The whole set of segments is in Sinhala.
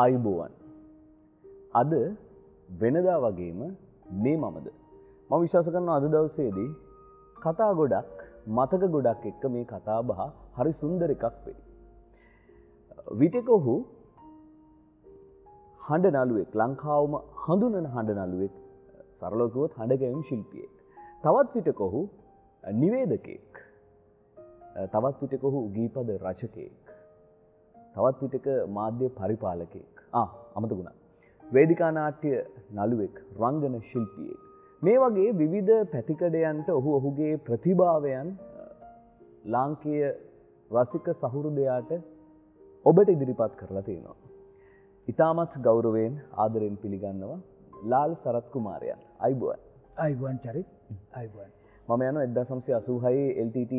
ආයුබෝවන්. අද වෙනදා වගේම මේ මමද. මම විශ්වාස කරනවා අද දවසේදී කතා ගොඩක් මතක ගොඩක් එක්ක මේ කතා බහ හරි සුන්දර එකක් වෙයි. විටක ඔහු හඬ නළුවෙක්, ලංකාවම හඳුනන හඬ නළුවෙක්, සරලව කිව්වොත් හඬගැයීම් ශිල්පියෙක්. තවත් විටක ඔහු නිවේදකයෙක්. තවත් විටක ඔහු ගීපද රචකයෙක්. තවත් විටක මාධ්‍ය පරිපාලකයෙක්. අමතකුණා. වේදිකා නාට්‍ය නළුවෙක්, රංගන ශිල්පියෙක්. මේ වගේ විවිධ පැතිකඩයන්ට ඔහු ඔහුගේ ප්‍රතිභාවයන් ලාංකීය රසික සහෘදයාට ඔබට ඉදිරිපත් කරලා තියෙනවා. ඉතාමත් ගෞරවයෙන් ආදරයෙන් පිළිගන්නවා ලාල් සරත් කුමාරයන්. අයිබෝවන්. අයිබෝවන් චරිත්. අයිබෝවන්. මම යනවා 1986 LTT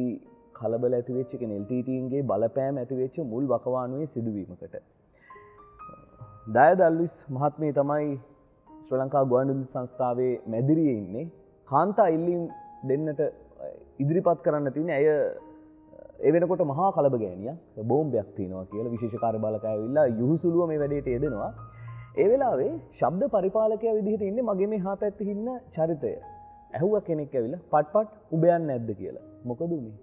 කලබල ඇති වෙච්ච කෙන LTTගේ බලපෑම ඇති වෙච්ච මුල් වකවානුවේ සිදුවීමකට. දයද අල්විස් මහත්මිය තමයි ශ්‍රී ලංකා ගුවන්විදුලි සංස්ථාවේ මැදිරියේ ඉන්නේ. කාන්තා ඉල්ලීම් දෙන්නට ඉදිරිපත් කරන්න තියෙන්නේ ඇය ඒ වෙනකොට මහා කලබගෑනියක්, බෝම්බයක් තියෙනවා කියලා විශේෂ කාර්යබාලකය ඇවිල්ලා යහුසුලුව මේ වැඩේට යෙදෙනවා. ඒ වෙලාවේ ශබ්ද පරිපාලකයා විදිහට ඉන්නේ මගේ මේ හා පැත්තේ ඉන්න චරිතය. ඇහුවා කෙනෙක් ඇවිල්ලා පට්පට් උඹ යන්නේ නැද්ද කියලා. මොකද උනේ?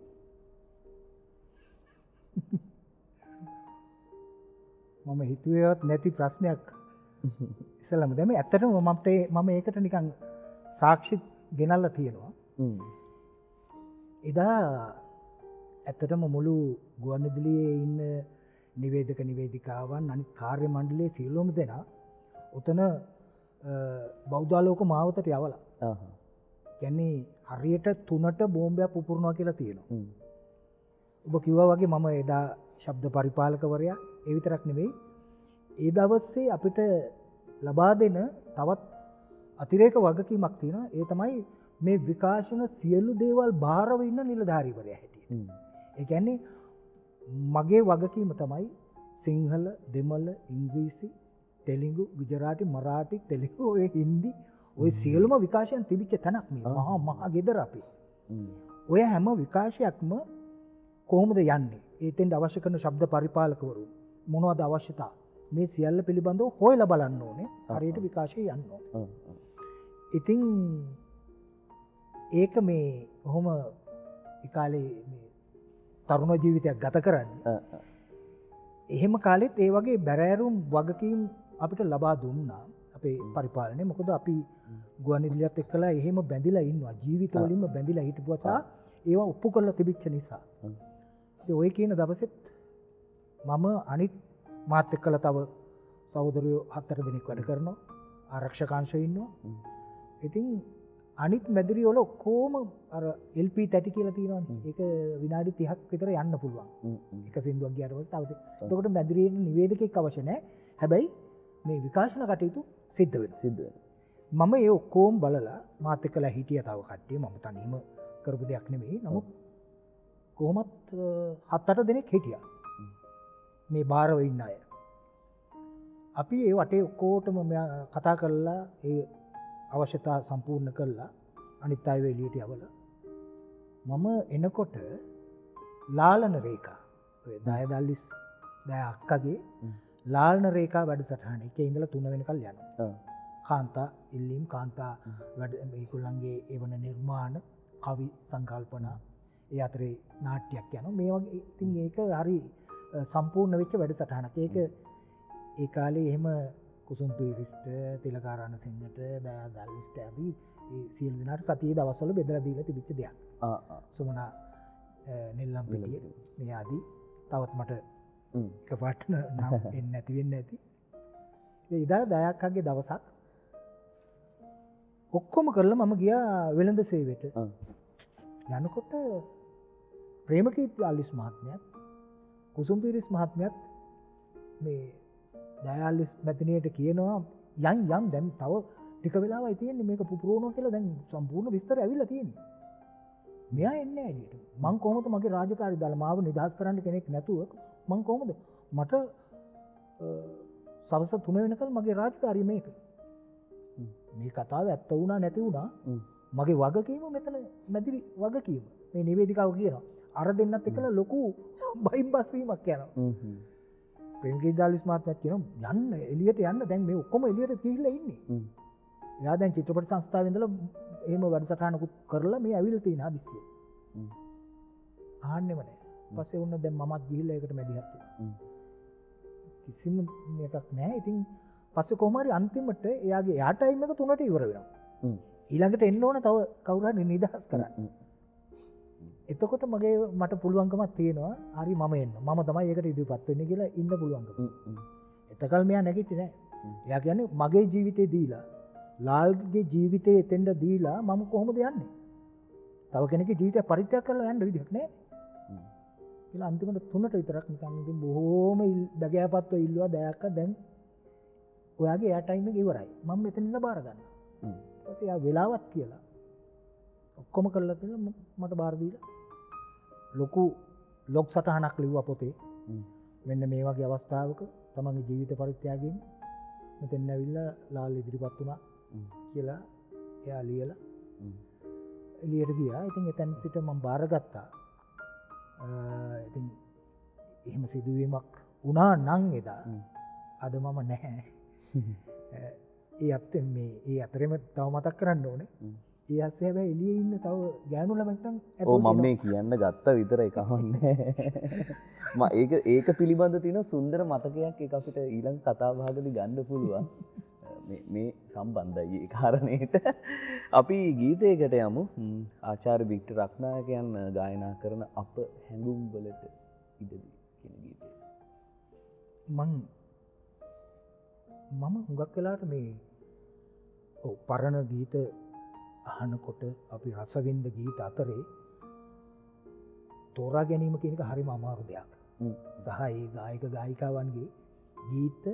මම හිතුවේවත් නැති ප්‍රශ්නයක් ඉස්සලම දැන් ඇත්තටම මම ඒකට නිකන් සාක්ෂි ගෙනල්ලා තියෙනවා. එදා ඇත්තටම මුළු ගුවන්විදුලියේ ඉන්න නිවේදක නිවේදිකාවන් අනිත් කාර්ය මණ්ඩලයේ සියලුම දෙනා උතන බෞද්ධාලෝක මාවතට යවලා. කියන්නේ හරියට 3ට බෝම්බයක් පුපුරනවා කියලා තියෙනවා. ඔබ කිව්වා වගේ මම එදා ශබ්ද පරිපාලකවරයා. ඒ විතරක් නෙවෙයි, ඒ දවසේ අපිට ලබා දෙන තවත් අතිරේක වගකීමක් තියෙනවා. ඒ තමයි මේ විකාශන සියලු දේවල් බාරව ඉන්න නිලධාරීවරයා හැටියට. ඒ කියන්නේ මගේ වගකීම තමයි සිංහල, දෙමළ, ඉංග්‍රීසි, තෙලිඟු, ගුජරාටි, මරාටි, තෙලිඟු, ඔය හින්දි, ඔය සියලුම විකාශයන් තිබිච්ච තැනක් මේ මහා ගෙදර අපි. ඔය හැම විකාශයක්ම කොහොමද යන්නේ? ඒතෙන්ට අවශ්‍ය කරන ශබ්ද පරිපාලකවරු මොනවද අවශ්‍යතා? මේ සියල්ල පිළිබඳව හොයලා බලන්න ඕනේ. හරියට විකාශය යන්න ඕනේ. ඉතින් ඒක මේ කොහොම ඒ කාලේ මේ තරුණ ජීවිතයක් ගත කරන්නේ. එහෙම කාලෙත් ඒ වගේ බැරෑරුම් වගකීම් අපිට ලබා දුන්නා අපේ පරිපාලනය. මොකද අපි ගුවන්විදුලියත් එක්කලා එහෙම බැඳිලා ඉන්නවා. ජීවිතවලින්ම බැඳිලා හිටපුවා සහ ඒවා ඔප්පු කරලා තිබිච්ච නිසා. ඔය කියන දවසෙත් මම අනිත් මාත් එක්කලා තව සහෝදරයෝ 4 දෙනෙක් වැඩ කරනවා. ආරක්ෂකාංශය ඉන්නවා. ඉතින් අනිත් මැදිරි වල ඔක්කොම අර LP තැටි කියලා තියෙනවානේ. ඒක විනාඩි 30ක් විතර යන්න පුළුවන්. එක සින්දුවක් ගියාට පස්සේ තව එතකොට මැදිරියේ නිවේදකෙක් අවශ්‍ය නැහැ. හැබැයි මේ විකාශන කටයුතු සිද්ධ වෙනවා. මම ඒ ඔක්කොම බලලා මාත් එක්කලා හිටියා තව කට්ටිය. මම තනියම කරපු දෙයක් නෙමෙයි. නමුත් කොහොමත් 7-8 දෙනෙක් හිටියා. මේ බාරව ඉන්න අය. අපි ඒ වටේ ඔක්කොටම කතා කරලා ඒ අවශ්‍යතා සම්පූර්ණ කරලා අනිත් අය එළියට යවලා මම එනකොට ලාලන රේඛා ඔය දයදල්ලිස් දය අක්කගේ ලාලන රේඛා වැඩසටහන එකේ ඉඳලා 3 වෙනකල් යනවා. කාන්තා ඉල්ලීම්, කාන්තා වැඩ මේගොල්ලන්ගේ එවන නිර්මාණ, කවි සංකල්පනා, ඒ අතරේ නාට්‍යයක් යනවා. මේ වගේ ඉතින් ඒක හරි සම්පූර්ණ වෙච්ච වැඩසටහනක්. ඒක ඒ කාලේ එහෙම කුසුම් පීරිස්ට, තිලකාරණ සිංහට, දයදල්ලිස්ට ආදී ඒ සියලු දෙනාට සතියේ දවස්වල බෙදලා දීලා තිබිච්ච දෙයක්. සුමනා නෙල්ලම්පිටිය මේ ආදී තවත් මට එකපාරට නම් එන්නේ නැති වෙන්නේ නැති. එදා දයක්කගේ දවසක් ඔක්කොම කරලා මම ගියා වෙළඳ සේවයට. යනකොට ප්‍රේමකීර්ති අල්විස් මහත්මයාත් කුසුම් පීරිස් මහත්මයාත් මේ දයාල්විස් මැතිනියට කියනවා යම් දැන් තව ටික වෙලාවයි තියෙන්නේ මේක පුපුරවනවා කියලා. දැන් සම්පූර්ණ විස්තර ඇවිල්ලා තියෙන්නේ. මෙයා එන්නේ නැහැ එළියට. මං කොහොමද මගේ රාජකාරී දාලා මාව නිදහස් කරන්න කෙනෙක් නැතුව මං කොහොමද මට සවස් 3 වෙනකල් මගේ රාජකාරිය මේක. මේ කතාව ඇත්ත වුණා නැති වුණා මගේ වගකීම මෙතන මැදිරි වගකීම. මේ නිවේදිකාව කියනවා අර දෙන්නත් එක්කලා ලොකු බයින් බස් වීමක් යනවා. ප්‍රේමකී දාලිස් මහත්මයාත් කියනවා යන්න එළියට යන්න දැන් මේ ඔක්කොම එළියට ගිහිල්ලා ඉන්නේ. එයා දැන් චිත්‍රපට සංස්ථාවේ ඉඳලා එහෙම වැඩසටහනකුත් කරලා මේ ඇවිල්ලා තියෙන හදිස්සිය. ආන්නෙම නෑ. පස්සේ වුණ දැන් මමත් ගිහිල්ලා ඒකට මැදිහත් වෙනවා. කිසිම එකක් නෑ. ඉතින් පස්සේ කොහොම හරි අන්තිමට එයාගේ එයා ටයිම් එක 3ට ඉවර වෙනවා. ඊළඟට එන්න ඕන තව කවුරු හරි නිදහස් කරන්න. එතකොට මට පුළුවන්කමක් තියෙනවා හරි මම එන්න. මම තමයි ඒකට ඉදිරිපත් වෙන්නේ කියලා ඉන්න පුළුවන්කම. එතකල් මෙයා නැගිටින්නේ නෑ. එයා කියන්නේ මගේ ජීවිතේ දීලා ලාල්ගේ ජීවිතේ එතෙන්ද දීලා මම කොහොමද යන්නේ? තව කෙනෙක්ගේ ජීවිතය පරිත්‍යාග කරලා යන්න විදිහක් නෑ. කියලා අන්තිමට 3ට විතරක් නිකන් ඉතින් බොහෝම බගෑපත්ව ඉල්ලුවා දැයක්ක දැන් ඔයාගේ එයා ටයිම් එක ඉවරයි. මම මෙතන ඉඳලා බාර ගන්නවා. ඊට පස්සේ ආ වෙලාවක් කියලා ඔක්කොම කරලා තියෙන මට බාර දීලා ලොකු ලොග් සටහනක් ලිව්වා පොතේ. මෙන්න මේ වගේ අවස්ථාවක තමන්ගේ ජීවිත පරිත්‍යාගයෙන් මෙතෙන් ඇවිල්ලා ලාල් ඉදිරිපත් වුණා කියලා එයා ලියලා එළියට ගියා. ඉතින් එතන සිට මම බාරගත්තා. ඉතින් එහෙම සිදුවීමක් වුණා නම් එදා අද මම නැහැ. ඒ අතරෙම තව මතක් කරන්න ඕනේ. ඒ අස්සේ හැබැයි එළියේ ඉන්න තව ගෑනු ළමෙක් නම් මම මේ කියන්න ගත්ත විතරයි කවන්නේ. ඒක පිළිබඳ තියෙන සුන්දර මතකයක් ඒක අපිට ඊළඟ කතා භාගදී ගන්න පුළුවන්. මේ සම්බන්ධයි ඒ කාරණේට. අපි ගීතයකට යමු. ආචාර්ය වික්ටර් රත්නායකයන් ගායනා කරන අප හැඟුම් වලට ඉඩදී කියන ගීතය. මම හුඟක් වෙලාවට මේ පරණ ගීත අහනකොට අපි රසවින්ද ගීත අතරේ තෝරා ගැනීම කියන එක හරිම අමාරු දෙයක්. සහ ඒ ගායක ගායිකාවන්ගේ ගීත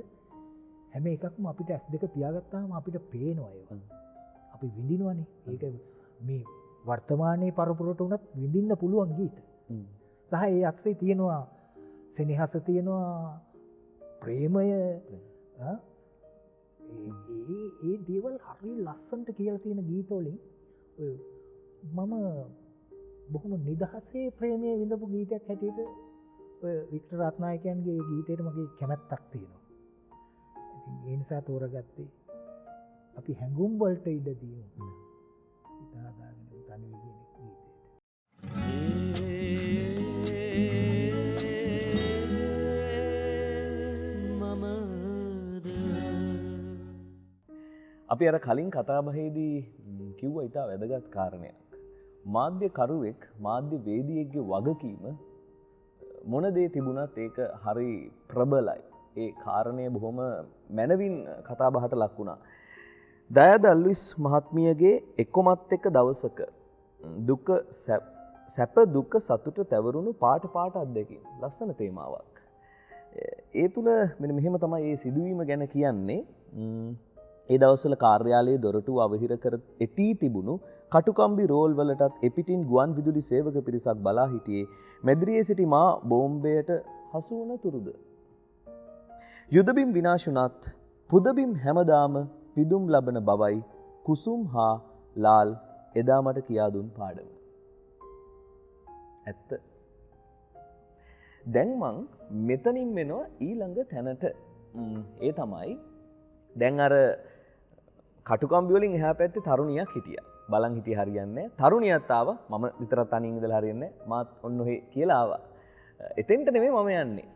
හැම එකක්ම අපිට ඇස් දෙක පියාගත්තාම අපිට පේනවා ඒවා. අපි විඳිනවනේ. ඒක මේ වර්තමානයේ පරපුරට උනත් විඳින්න පුළුවන් ගීත. සහ ඒ අස්සේ තියෙනවා සෙනෙහස තියෙනවා ප්‍රේමය ඒ දේවල් හරි ලස්සනට කියලා තියෙන ගීත වලින් මම බොහොම නිදහසේ ප්‍රේමය විඳපු ගීතයක් හැටියට ඔය වික්ටර් රත්නායකයන්ගේ ගීතයට මගේ කැමැත්තක් තියෙනවා. ඉතින් ඒ නිසා තෝරගත්තේ අපි හැඟුම් වලට ඉඩ දීමු. හිත හදාගෙන තනි කියන ගීතයට. අපි අර කලින් කතාබහේදී කිව්ව ඉතා වැදගත් කාරණයක්. මාධ්‍ය කරුවෙක් මාධ්‍ය වේදියෙක්ගේ වගකීම මොන දේ තිබුණත් ඒක හරි ප්‍රබලයි. ඒ කාරණය බොහොම මැනවින් කතාබහට ලක් වුණා. දයාද අල්විස් මහත්මියගේ එක්කොමත් එක්ක දවසක සැප දුක සතුට තැවරුණු පාට අත්දැකීම්. ලස්සන තේමාවක්. ඒ තුල මෙහෙම තමයි මේ සිදුවීම ගැන කියන්නේ. ඒ දවස්වල කාර්යාලයේ දොරටුව අවහිර කර එටී තිබුණු කටුකම්බි රෝල් වලටත් එපිටින් ගුවන් විදුලි සේවක පිරිසක් බලා හිටියේ මැදිරියේ සිටි මා බෝම්බයට හසු වන තුරුද. යුදබිම් විනාශුණත් පුදබිම් හැමදාම පිදුම් ලබන බවයි කුසුම් හා ලාල් එදා මට කියා දුන් පාඩම. ඇත්ත. දැන් මං මෙතනින් වෙනවා ඊළඟ තැනට. ඒ තමයි දැන් අර කටුකම්බි වලින් එහා පැත්තේ තරුණියක් හිටියා. බලන් හිටිය හරියන්නේ නැහැ. තරුණියත් ආවා. මම විතරක් තනියෙන් ඉඳලා හරියන්නේ නැහැ. මාත් ඔන්න ඔහේ කියලා ආවා. එතෙන්ට නෙමෙයි මම යන්නේ.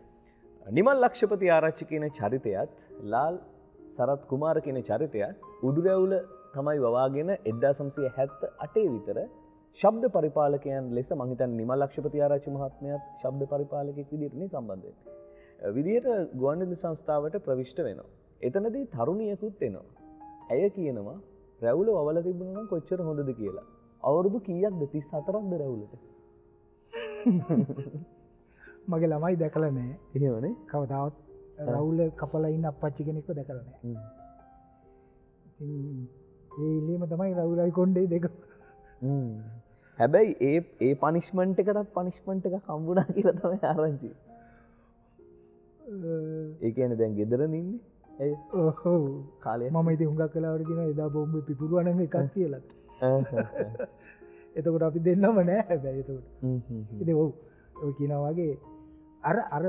නිමල් ලක්ෂපති ආරච්චි කියන චරිතයත් ලාල් සරත් කුමාර කියන චරිතයත් උඩුරැවුල තමයි වවාගෙන 1978 විතර ශබ්ද පරිපාලකයන් ලෙස මං හිතන්නේ නිමල් ලක්ෂපති ආරච්චි මහත්මයාත් ශබ්ද පරිපාලකෙක් විදිහට නේ සම්බන්ධ වෙන්නේ. විදිහට ගුවන්විදුලි සංස්ථාවට ප්‍රවිෂ්ඨ වෙනවා. එතනදී තරුණියකුත් එනවා. ඇය කියනවා රැවුල වවලා තිබුණා නම් කොච්චර හොඳද කියලා. අවුරුදු කීයක්ද 34ක්ද රැවුලට? මගේ ළමයි දැකලා නැහැ. එහෙමනේ. කවදාවත් රැවුල කපලා ඉන්න අප්පච්චි කෙනෙක්ව දැකලා නැහැ. ඉතින් ඒ ඉල්ලීම තමයි රැවුලයි කොණ්ඩේ දෙක. හැබැයි ඒ පනිෂ්මන්ට් එකටත් පනිෂ්මන්ට් එකක් හම්බුණා කියලා තමයි ආරංචි. ඒ කියන්නේ දැන් ගෙදරන ඉන්නේ. ඒ ඔව් කාලේ මම ඉතින් හුඟක් වෙලාවට කියනවා එදා බෝම්බේ පිපුරුවා නම් එකක් කියලා. එතකොට අපි දෙන්නම නෑ හැබැයි එතකොට. ඉතින් ඔව් කියනවා වගේ අර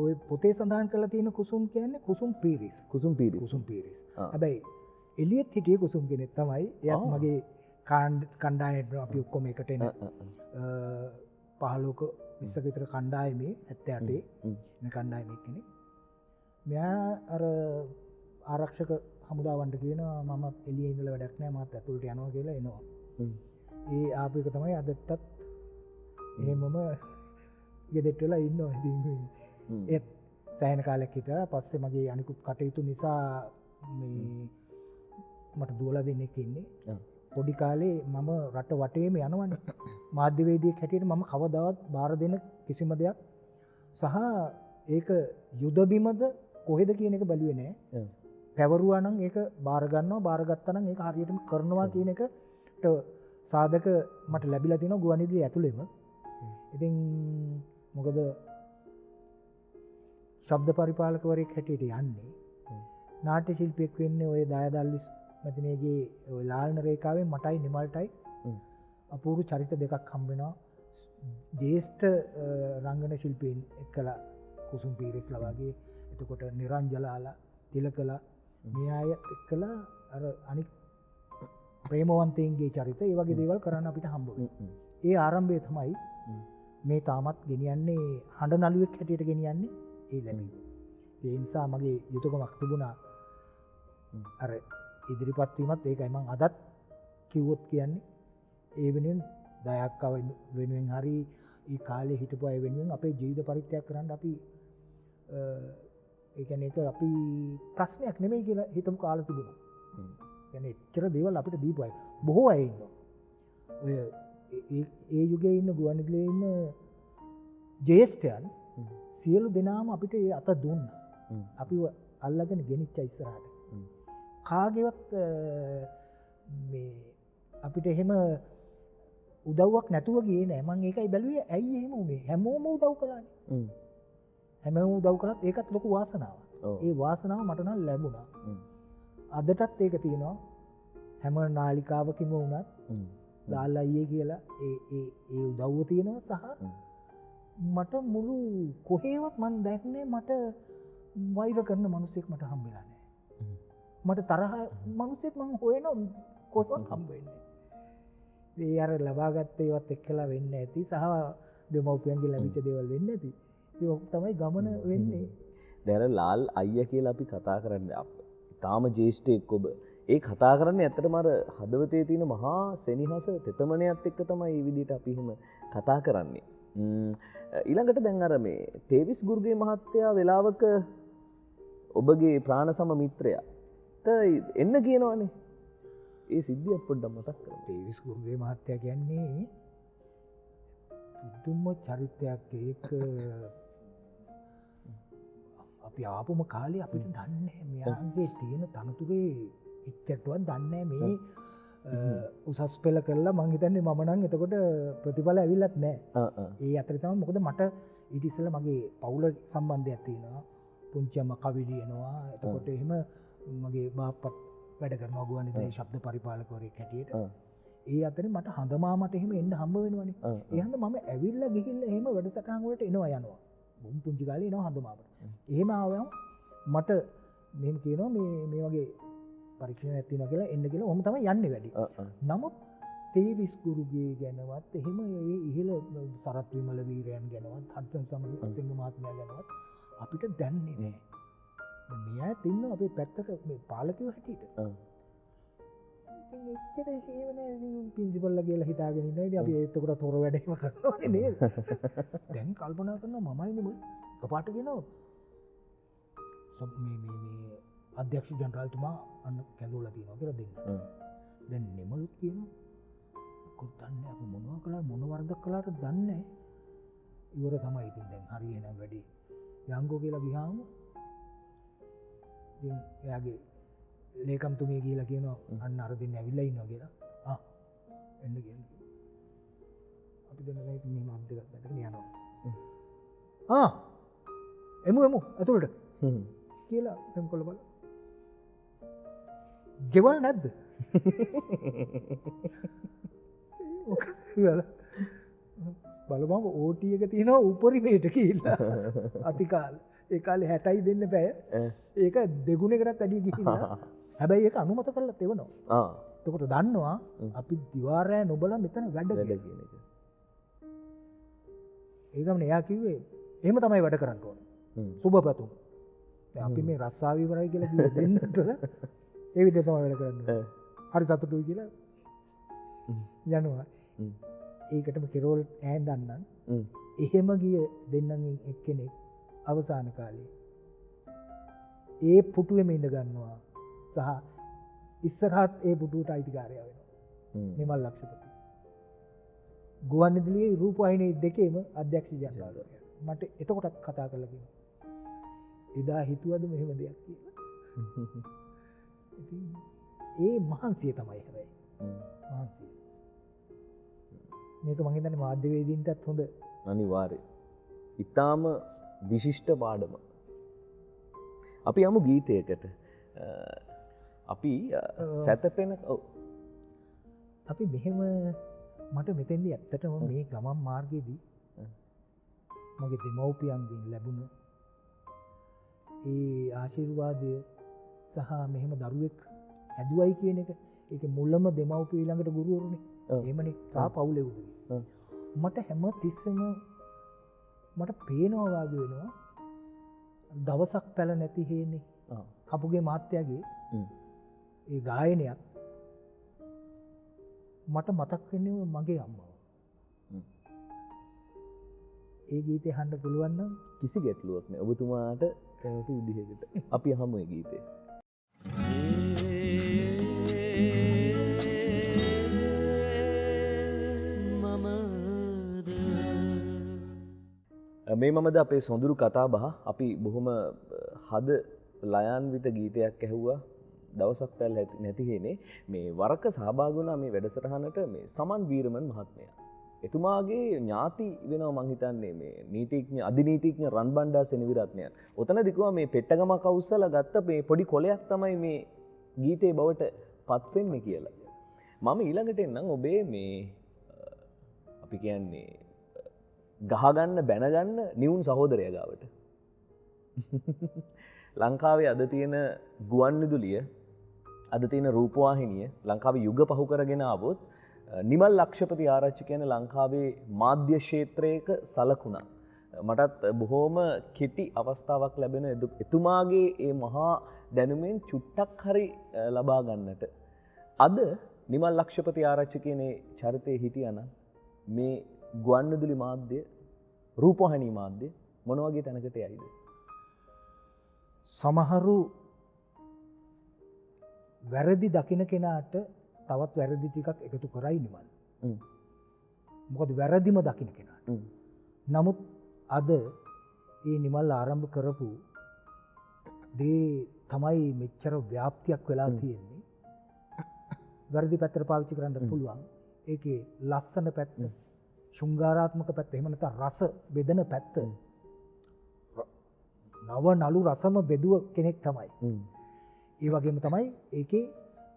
ඔය පොතේ සඳහන් කළ තියෙන කුසුම් කියන්නේ කුසුම් පීරිස් කුසුම් පීරිස්. කුසුම් පීරිස්. හැබැයි එලියත් හිටිය කුසුම් කෙනෙක් තමයි. එයත් මගේ කණ්ඩායමට අපි ඔක්කොම එකට එන 15ක 20ක විතර කණ්ඩායමේ 78 එන කණ්ඩායමේ කෙනෙක්. මෙයා අර ආරක්ෂක හමුදාවන්ට කියනවා මම එළියේ ඉඳලා වැඩක් නැහැ මාත් ඇතුළට යනවා කියලා එනවා. ඒ ආපු එක තමයි අදටත් එහෙමම ගෙදෙට්ට වෙලා ඉන්නවා. ඉතින් ඒත් සෑහෙන කාලයක් හිටලා පස්සේ මගේ අනිකුත් කටයුතු නිසා මේ මට දුවලා දෙන්නෙක් ඉන්නේ. පොඩි කාලේ මම රට වටේම යනවනේ. මාධ්‍යවේදියෙක් හැටියට මම කවදාවත් බාර දෙන කිසිම දෙයක් සහ ඒක යුද බිමද කොහෙද කියන එක බැලුවේ නෑ. පැවරුවා නම් ඒක බාර ගන්නවා, බාරගත්තා නම් ඒක හරියටම කරනවා කියන එකට සාධක මට ලැබිලා තියෙනවා ගුවන්විදුලිය ඇතුළෙම. ඉතින් මොකද ශබ්ද පරිපාලකවරයෙක් හැටියට යන්නේ නාට්‍ය ශිල්පියෙක් වෙන්නේ ඔය දායදල්විස් මැදිනේගේ ඔය ලාල්න රේඛාවෙන් මටයි නිමල්ටයි අපූර්ව චරිත දෙකක් හම්බ වෙනවා. ජ්‍යෙෂ්ඨ රංගන ශිල්පීන් එක්කලා කුසුම් පීරිස්ලා වගේ, එතකොට නිරංජලාලා, තිලකලා මේ අය එක්කලා අර අනික් ප්‍රේමවන්තයින්ගේ චරිත ඒ වගේ දේවල් කරන්න අපිට හම්බ වෙනවා. ඒ ආරම්භය තමයි මේ තාමත් ගෙනියන්නේ හඬ නළුවෙක් හැටියට ගෙනියන්නේ ඒ ලැබීම. ඒ නිසා මගේ යුතුයකමක් තිබුණා අර ඉදිරිපත් වීමත්. ඒකයි මම අදත් කිව්වොත් කියන්නේ ඒ වෙනුවෙන් දයක්කව වෙනුවෙන් හරි ඒ කාලේ හිටපු අය වෙනුවෙන් අපේ ජීවිත පරිත්‍යාග කරන්න අපි ඒ කියන්නේ ඒක අපි ප්‍රශ්නයක් නෙමෙයි කියලා හිතමු කාලේ තිබුණා. කියන්නේ එච්චර දේවල් අපිට දීපු අය බොහෝ අය ඉන්නවා. ඔය ඒ යුගයේ ඉන්න ගුවන්විදුලියේ ඉන්න ජ්‍යෙෂ්ඨයන් සියලු දෙනාම අපිට ඒ අත දුන්නා. අපිව අල්ලගෙන ගෙනිච්ච ඉස්සරහට. කාගේවත් මේ අපිට එහෙම උදව්වක් නැතුව ගියේ නෑ. මම ඒකයි බැලුවේ ඇයි එහෙම උනේ? හැමෝම උදව් කළානේ. හැමෝම උදව් කළත් ඒකත් ලොකු වාසනාවක්. ඒ වාසනාව මට නම් ලැබුණා. අදටත් ඒක තියෙනවා. හැම නාලිකාවකම වුණත් ලාල් අයියේ කියලා ඒ උදව්ව තියෙනවා. සහ මට මුළු කොහේවත් මම දැක්නේ මට වෛර කරන මිනිස්සෙක් මට හම්බෙලා නෑ. මට තරහ මිනිස්සෙක් මම හොයන කොහොමද හම්බ වෙන්නේ. ඒ අර ලබාගත්ත ඒවත් එක්කලා වෙන්න ඇති සහ දෙමව්පියන්ගේ ලැබිච්ච දේවල් වෙන්න ඇති. ඒක තමයි ගමන වෙන්නේ. දැන් ලාල් අයියා කියලා අපි කතා කරන්නේ තාම ජේෂ්ඨයෙක් ඔබ. ඒ කතා කරන්නේ ඇත්තටම අර හදවතේ තියෙන මහා සෙනෙහස තෙතමනයත් එක්ක තමයි මේ විදිහට අපි එහෙම කතා කරන්නේ. ඊළඟට දැන් අර මේ තේවිස් ගුරුගේ මහත්තයා වෙලාවක ඔබගේ ප්‍රාණසම මිත්‍රයාට එන්න කියනවනේ. ඒ සිද්ධියත් පොඩ්ඩක් මතක් කරන්න. තේවිස් ගුරුගේ මහත්තයා කියන්නේ පුදුම චරිතයක්. ඒක අපි ආපුම කාලේ අපිට දන්නේ මෙයාගේ තියෙන තනතුරේ එච්චරටවත් දන්නේ මේ උසස් පෙළ කරලා මං හිතන්නේ මම නම් එතකොට ප්‍රතිඵල ඇවිල්ලත් නැහැ. ඒ අතරේ තමයි මොකද මට ඊට ඉස්සෙල්ලා මගේ පවුල සම්බන්ධයක් තියෙනවා. පුංචි අම්මා කවි ලියනවා. එතකොට එහෙම මගේ බාප්පත් වැඩ කරනවා ගුවන්විදුලියේ ශබ්ද පරිපාලකවරයෙක් හැටියට. ඒ අතරේ මට හඳමාමට එහෙම එන්න හම්බ වෙනවනේ. ඒ හන්ද මම ඇවිල්ලා ගිහිල්ලා එහෙම වැඩසටහන් වලට එනවා යනවා. මුම් පුංචි කාලේ එනවා හඳමාමට. එහෙම ආවම මට මෙහෙම කියනවා මේ වගේ පරීක්ෂණයක් තියෙනවා කියලා එන්න කියලා ඔහොම තමයි යන්නේ වැඩි. නමුත් තේවිස් ගුරුගේ ගැනවත් එහෙම ඒ ඉහළ සරත් විමල වීරයන් ගැනවත් හඩ්සන් සමරසිංහ මහත්මයා ගැනවත් අපිට දැනන්නේ නැහැ. මෙයා තින්න අපේ පැත්තක මේ පාලකයෝ හැටියට. ඉතින් එච්චර හේව නෑ ප්‍රින්සිපල්ලා කියලා හිතාගෙන ඉන්නවා. ඉතින් අපි එතකොට තොර වැඩේම කරනවනේ නේද? දැන් කල්පනා කරනවා මමයිනේ මොකද කපාට කියනවා. මේ අධ්‍යක්ෂ ජනරාල්තුමා අන්න කැඳවලා තියෙනවා කියලා දෙන්න. දැන් නෙමලුත් කියනවා කොහොත් දන්නේ අපි මොනවා කළා මොන වරදක් කළාට දන්නේ ඉවර තමයි. ඉතින් දැන් හරි එනම් වැඩි යංගෝ කියලා ගියාම ඉතින් එයාගේ ලේකම්තුමිය කියලා කියනවා අන්න අර දෙන්න ඇවිල්ලා ඉන්නවා කියලා. එන්න කියන්නේ. අපි දෙන්න මේ මත් දෙකක් මැදගෙන යනවා. එමු ඇතුළට කියලා එම් කොළ බල. ගෙවල් නැද්ද? බලපම ඕටියක තියෙනවා උපරිමයට කියලා අතිකාල ඒ කාලේ 60යි දෙන්න බෑ ඒක දෙගුණයකටත් වැඩි ගිහිල්ලා හැබැයි ඒක අනුමත කරලා තෙවනවා එතකොට දන්නවා අපි දිවාරෑ නොබලා මෙතන වැඩ කියන එක ඒකමනේ එයා කිව්වේ එහෙම තමයි වැඩ කරන්න ඕනේ සුබ පැතුම් දැන් අපි මේ රස්සාව ඉවරයි කියලා කිව්ව දෙන්නට ඒ විදිහට තමයි වැඩ කරන්නේ හරි සතුටුයි කියලා යනවා ඒකටම කෙරෝල් ඈඳන්නම් එහෙම ගිය දෙන්නගෙන් එක්කෙනෙක් අවසාන කාලේ ඒ පුටුවේම ඉඳ ගන්නවා සහ ඉස්සරහත් ඒ පුටුවට අයිතිකාරයා වෙනවා නිමල් ලක්ෂපති ගුවන්විදුලියේ රූපවාහිනී දෙකේම අධ්‍යක්ෂ ජනරාල්වරයා මට එතකොටත් කතා කරලා කිව්වා එදා හිතුවද මෙහෙම දෙයක් කියලා ඉතින් ඒ මහන්සිය තමයි හැබැයි මහන්සිය මේක මං හිතන්නේ මාධ්‍යවේදීන්ටත් හොඳ අනිවාර්යයි. ඊටාම විශිෂ්ට පාඩම. අපි යමු ගීතයකට. අපි සැතපෙන අපි මෙහෙම මට මෙතෙන්දී ඇත්තටම මේ ගමන් මාර්ගයේදී මගේ දෙමව්පියන්ගෙන් ලැබුණ ඒ ආශිර්වාදය සහ මෙහෙම දරුවෙක් හැදුවයි කියන එක ඒක මුලම දෙමව්පිය ළඟට ගුරුවරුනේ එහෙමනේ සා පවුලේ උදවි මට හැම තිස්සෙම මට පේනවා වාගේ වෙනවා දවසක් පැල නැති හේනේ කපුගේ මාත්‍යාගේ ඒ ගායනයක් මට මතක් වෙන්නේ මගේ අම්මව ඒ ගීතය අහන්න පුළුවන් නම් කිසි ගැටලුවක් නැහැ ඔබතුමාට කැමති විදිහකට අපි අහමු ඒ ගීතය මේ මමද අපේ සොඳුරු කතා බහ අපි බොහොම හද ලයන්විත ගීතයක් ඇහුවා දවසක් පැල් නැති හේනේ මේ වරක සහභාගී වුණා මේ වැඩසටහනට මේ සමන් වීරමන් මහත්මයා. එතුමාගේ ඥාති වෙනවා මං හිතන්නේ මේ නීතිඥ අධිනීතිඥ රන්බණ්ඩා සෙනවිරත්නයන්. ඔතනදී කිව්වා මේ පෙට්ටගම කවුසලා ගත්ත මේ පොඩි කොලයක් තමයි මේ ගීතේ බවට පත් වෙන්නේ කියලා. මම ඊළඟට එන්නම් ඔබේ මේ අපි කියන්නේ ගහගන්න බැනගන්න නිවුන් සහෝදරය ගාවට. ලංකාවේ අද තියෙන ගුවන් විදුලිය අද තියෙන රූපවාහිනිය ලංකාවේ යුග පහු කරගෙන ආවොත් නිමල් ලක්ෂපති ආරච්චි කියන ලංකාවේ මාධ්‍ය ක්ෂේත්‍රයක සලකුණක්. මටත් බොහෝම කෙටි අවස්ථාවක් ලැබෙන එතුමාගේ ඒ මහා දැනුමෙන් චුට්ටක් හරි ලබා ගන්නට. අද නිමල් ලක්ෂපති ආරච්චි කියන චරිතයේ හිටියනම් මේ ගුවන් විදුලි මාධ්‍ය රූපවාහිනී මාධ්‍ය මොන වගේ තැනකට යයිද? සමහරු වැරදි දකින කෙනාට තවත් වැරදි ටිකක් එකතු කරයි නිමල්. මොකද වැරදිම දකින කෙනාට. නමුත් අද ඒ නිමල් ආරම්භ කරපු දේ තමයි මෙච්චර ව්‍යාප්තියක් වෙලා තියෙන්නේ. වැරදි පැත්තට පාවිච්චි කරන්න පුළුවන්. ඒකේ ලස්සන පැත්ත, ශෘංගාරාත්මක පැත්ත, එහෙම නැත්නම් රස බෙදෙන පැත්ත. නව නලු රසම බෙදුව කෙනෙක් තමයි. ඒ වගේම තමයි ඒකේ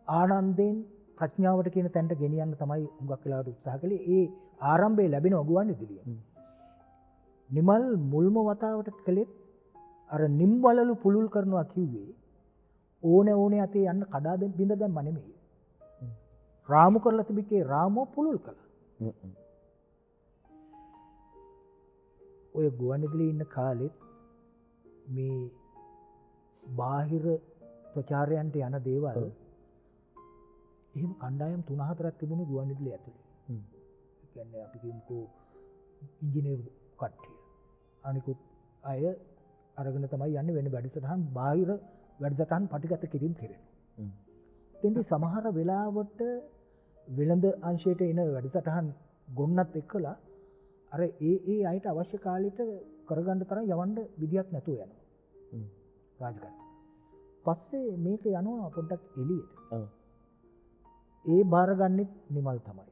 ආනන්දයෙන් ප්‍රඥාවට කියන තැනට ගෙනියන්න තමයි හුඟක් වෙලාවට උත්සාහ කළේ. ඒ ආරම්භය ලැබෙන ගුවන් විදුලිය. නිමල් මුල්ම වතාවට කළෙත් අර නිම්වලලු පුලුල් කරනවා කිව්වේ ඕනේ අතේ යන්න කඩා බිඳ දැම්ම නෙමෙයි. රාමු කරලා තිබිච්චේ රාමෝ පුලුල් කළා. ඔය ගුවන් විදුලියේ ඉන්න කාලෙත් මේ බාහිර ප්‍රචාරයන්ට යන දේවල් එහෙම කණ්ඩායම් 3-4ක් තිබුණු ගුවන් විදුලිය ඇතුලේ. ඒ කියන්නේ අපි කියමුකෝ ඉංජිනේරු කට්ටිය. අනිකුත් අය අරගෙන තමයි යන්නේ වෙන වැඩසටහන් බාහිර වැඩසටහන් පටිගත කිරීම කෙරෙනවා. එතෙන්දී සමහර වෙලාවට වෙළඳ අංශයට එන වැඩසටහන් ගොන්නත් එක්කලා අර ඒ අයට අවශ්‍ය කාලෙට කරගන්න තරම් යවන්න විදියක් නැතුව යනවා. රාජකාරී. පස්සේ මේක යනවා පොඩ්ඩක් එළියට. ඒ බාරගන්නෙත් නිමල් තමයි.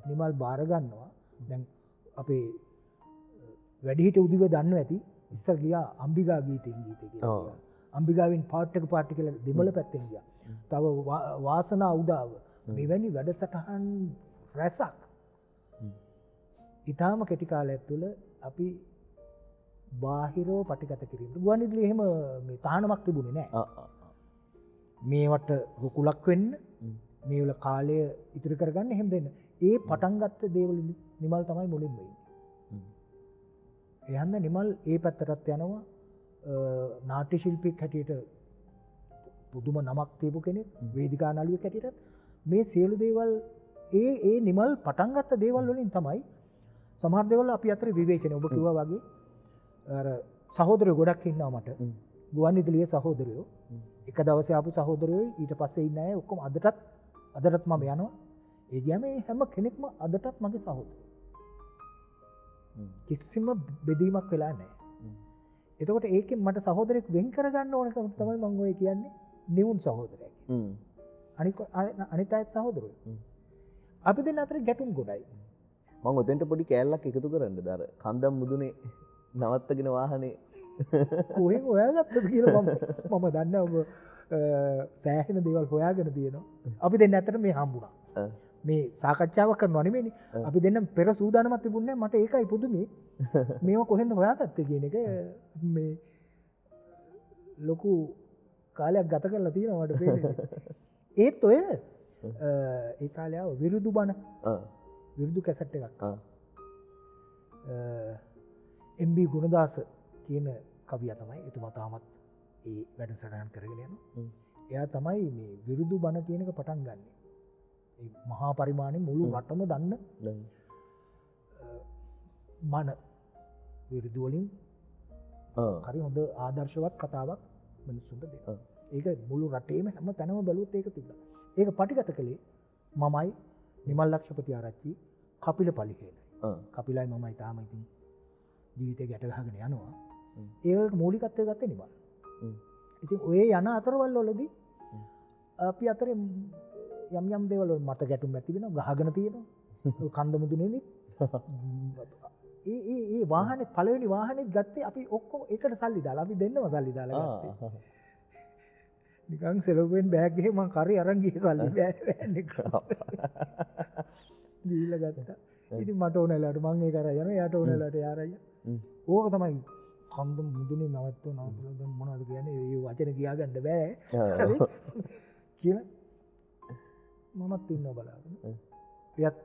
නිමල් බාර ගන්නවා. දැන් අපේ වැඩිහිටි උදිව දන්නව ඇති ඉස්සර ගියා අම්බිගා ගීතෙන් කියලා. අම්බිගාවෙන් පාට් එක කියලා දෙමළ පැත්තෙන් ගියා. තව වාසනා උදාව මෙවැනි වැඩසටහන් රැසක් ඉතාම කෙටි කාලයක් තුළ අපි බාහිරෝ පටිගත කිරීම ගුවන්විදුලි එහෙම මේ තහනමක් තිබුණේ නෑ. මේවට රුකුලක් වෙන්න මේ වල කාලය ඉතිරි කරගන්න එහෙම දෙන්න. ඒ පටන් ගත්ත දේවල් නිමල් තමයි මුලින්ම ඉන්නේ. ඒ හන්ද නිමල් ඒ පැත්තටත් යනවා නාට්‍ය ශිල්පියෙක් හැටියට පුදුම නමක් තියපු කෙනෙක් වේදිකා නළුවෙක් හැටියට මේ සියලු දේවල් ඒ නිමල් පටන් ගත්ත දේවල් වලින් තමයි සමහර දේවල් අපි අතර විවේචනය ඔබ කිව්වා වගේ අර සහෝදරයෝ ගොඩක් ඉන්නවා මට ගුවන්විදුලියේ සහෝදරයෝ එක දවසේ ආපු සහෝදරයෝ ඊට පස්සේ ඉන්න අය ඔක්කොම අදටත් මම යනවා ඒ ගියාම මේ හැම කෙනෙක්ම අදටත් මගේ සහෝදරයෝ කිසිම බෙදීමක් වෙලා නැහැ. එතකොට ඒකෙන් මට සහෝදරයෙක් වෙන් කරගන්න ඕනකම තමයි මම ඔය කියන්නේ නිවුන් සහෝදරයෙක්. අනිත් අයත් සහෝදරයෝ. අපි දෙන්න අතර ගැටුම් ගොඩයි. මම ඔතෙන්ට පොඩි කෑල්ලක් එකතු කරන්නද අර කන්දම් මුදුනේ නවත්තගෙන වාහනේ කොහෙන් හොයාගත්තද කියලා මම දන්න ඔබ සෑහෙන දේවල් හොයාගෙන තියෙනවා. අපි දෙන්න ඇත්තට මේ හම්බුණා. මේ සාකච්ඡාවක් කරනවා නෙමෙයිනේ. අපි දෙන්න පෙර සූදානමක් තිබුණේ මට ඒකයි පුදුමේ. මේව කොහෙන්ද හොයාගත්තේ කියන එක මේ ලොකු කාලයක් ගත කරලා තියෙනවා මට පේන්නේ. ඒත් ඔය ඒ කාලේ ආව විරුදු බණ විරුදු කැසට් එකක්. MB ගුණදාස කියන කවියා තමයි එතුමා තාමත් ඒ වැඩසටහන් කරගෙන යනවා. එයා තමයි මේ විරුදු බණ කියන එක පටන් ගන්නෙ. ඒ මහා පරිමාණයෙන් මුළු රටම දන්න බණ විරුදු වලින් හරි හොඳ ආදර්ශවත් කතාවක් මිනිස්සුන්ට දෙනවා. ඒක මුළු රටේම හැම තැනම බැලුවොත් ඒක තිබ්බා. ඒක පටිගත කළේ මමයි නිමල් ලක්ෂපති ආරච්චි කපිල පලිහේනයි. කපිලයි මමයි තාම ඉතින් ජීවිතේ ගැට ගහගෙන යනවා. ඒ වලට මූලිකත්වය ගත්තේ නිමල්. ඉතින් ඔය යන අතරවල වලදී අපි අතරේ යම් යම් දේවල් වල මත ගැටුම් ඇති වෙනවා ගහගෙන තියෙනවා. කන්ද මුදුනේදී ඒ වාහනේ පළවෙනි වාහනේත් ගත්තේ අපි ඔක්කොම එකට සල්ලි දාලා අපි දෙන්නම සල්ලි දාලා ගත්තේ. නිකන් සෙලවෙන් බෑග් එකේ මං කරේ අරන් ගියේ සල්ලි බෑන් එක. ගිහිල්ලා ගත්තා. ඉතින් මට ඕනෙලාට මං ඒක අරන් යනවා එයාට ඕනෙලාට එයා අරන් යනවා. ඕක තමයි කන්ද මුදුනේ නවත්තලා දැන් මොනවද කියන්නේ ඒ වචන කියාගන්න බෑ. හරි කියලා මමත් ඉන්නවා බලාගෙන. එයත්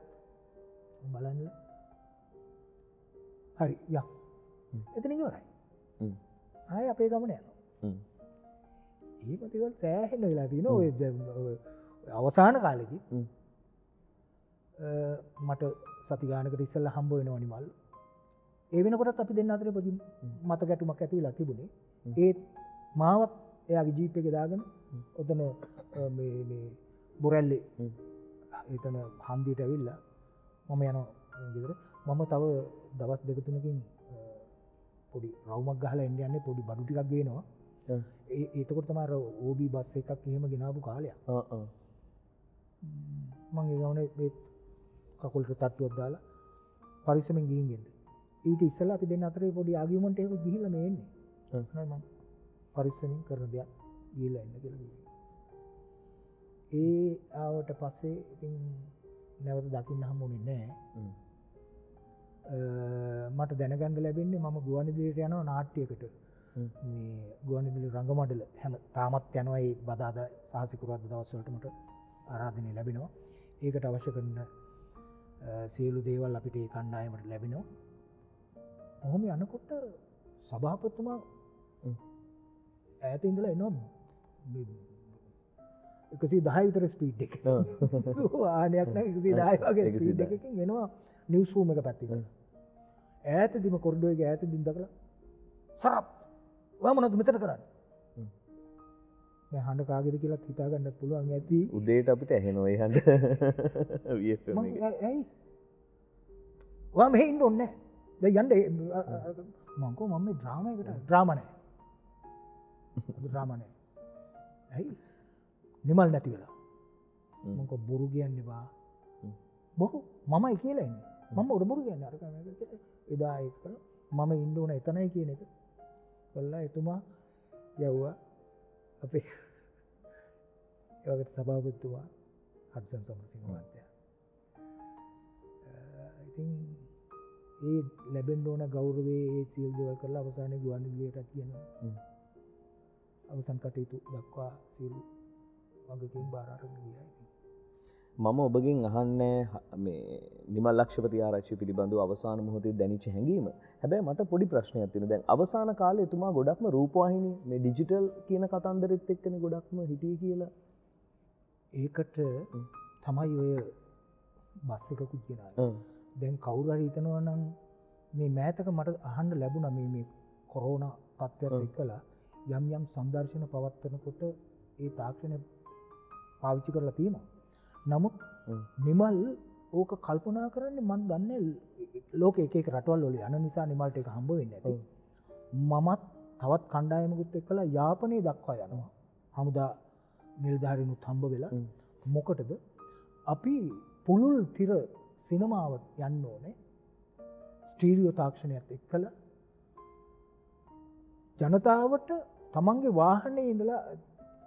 බලන්න. හරි යා. එතන ඉවරයි. ආයෙ අපේ ගමන යනවා. එහෙම දේවල් සෑහෙන වෙලා තියෙනවා ඔය අවසාන කාලෙදී. මට සති ගානකට ඉස්සෙල්ලා හම්බ වෙනවා නිමල්. ඒ වෙනකොටත් අපි දෙන්න අතරේ පොඩි මත ගැටුමක් ඇති වෙලා තිබුණේ. ඒත් මාවත් එයාගේ ජීප් එකේ දාගෙන ඔතන මේ බොරැල්ලේ එතන හන්දියට ඇවිල්ලා මම යනවා ගෙදර. මම තව දවස් දෙක තුනකින් පොඩි රවුමක් ගහලා එන්න යන්නේ පොඩි බඩු ටිකක් ගේනවා. ඒතකොට තමයි OB බස් එකක් එහෙම ගෙනාවු කාලයක්. මම ඒ ගමනේ මේ කකුලට තට්ටුවක් දාලා පරිස්සමෙන් ගිහින් එන්න. ඊට ඉස්සෙල්ලා අපි දෙන්න අතරේ පොඩි ආගියුමන්ට් එකක් ගිහිල්ලා මේ එන්නේ. මම පරිස්සමෙන් කරන දෙයක් ගිහිල්ලා එන්න කියලා කිව්වා. ඒ ආවට පස්සේ ඉතින් නැවත දකින්න හම්බුනේ නැහැ. මට දැනගන්න ලැබෙන්නේ මම ගුවන්විදුලියට යනවා නාට්‍යයකට. මේ ගුවන්විදුලි රංගමඩල හැම තාමත් යනවා ඒ බදාදා සහ සිකුරාදා දවස්වලට මට ආරාධනය ලැබෙනවා. ඒකට අවශ්‍ය කරන සියලු දේවල් අපිට ඒ කණ්ඩායමට ලැබෙනවා. ඔහොම යනකොට සභාපතිතුමා ඈත ඉඳලා එනවා 110 විතර ස්පීඩ් එක. ආනයක් නැහැ 110 වගේ ස්පීඩ් එකකින් එනවා නිවුස් රූම් එක පැත්තේ ඉඳලා. ඈතදීම කොරිඩෝ එකේ ඈතදීම දැකලා සරප් ඔයා මොනවද මෙතන කරන්නේ? දැන් හඬ කාගේද කියලා හිතා ගන්නත් පුළුවන් ඇති. උදේට අපිට ඇහෙනවා ඒ හඬ. VFM එකේ. ඇයි? ඔයා මෙහෙ ඉන්න ඕනේ නැහැ. දැන් යන්න මම කොහොම මම මේ ඩ්‍රාමා එකට ඩ්‍රාමා නැහැ. ඩ්‍රාමා නැහැ. ඇයි? නිමල් නැති වෙලා. මම කො බොරු කියන්නේ බා. බොරු මමයි කියලා ඉන්නේ. මම උඩ බොරු කියන්නේ අර කම එදා ඒක කළා. මම ඉන්න ඕන එතනයි කියන එක. කළා එතුමා යවුවා අපේ ඒවකට සභාපතිතුමා හඩ්සන් සමරසිංහ මහත්තයා. ඉතින් ඒ ලැබෙන්න ඕන ගෞරවේ ඒ සියලු දේවල් කරලා අවසානයේ ගුවන්විදුලියටත් කියනවා. අවසන් කටයුතු දක්වා සියලු වගකීම් බාර අරගෙන ගියා ඉතින්. මම ඔබගෙන් අහන්නේ මේ නිමල් ලක්ෂපති ආරච්චි පිළිබඳව අවසාන මොහොතේ දැනිච්ච හැඟීම. හැබැයි මට පොඩි ප්‍රශ්නයක් තියෙනවා. දැන් අවසාන කාලේ එතුමා ගොඩක්ම රූපවාහිනී මේ ඩිජිටල් කියන කතන්දරෙත් එක්කනේ ගොඩක්ම හිටියේ කියලා. ඒකට තමයි ඔය බස් එකකුත් ගෙනාවේ. දැන් කවුරු හරි හිතනවා නම් මේ මෑතක මට අහන්න ලැබුණා මේ කොරෝනා තත්ත්වයට එක්කලා යම් යම් සංදර්ශන පවත්වනකොට ඒ තාක්ෂණය පාවිච්චි කරලා තියෙනවා. නමුත් නිමල් ඕක කල්පනා කරන්නේ මන් දන්නේ ලෝක එක එක රටවල් වල යන නිසා නිමල්ට ඒක හම්බ වෙන්නේ නැති. මමත් තවත් කණ්ඩායමකුත් එක්කලා යාපනයේ දක්වා යනවා. හමුදා නිලධාරීනුත් හම්බ වෙලා මොකටද අපි පුළුල් තිර සිනමාවට යන්න ඕනේ ස්ටීරියෝ තාක්ෂණයත් එක්කලා ජනතාවට තමන්ගේ වාහනේ ඉඳලා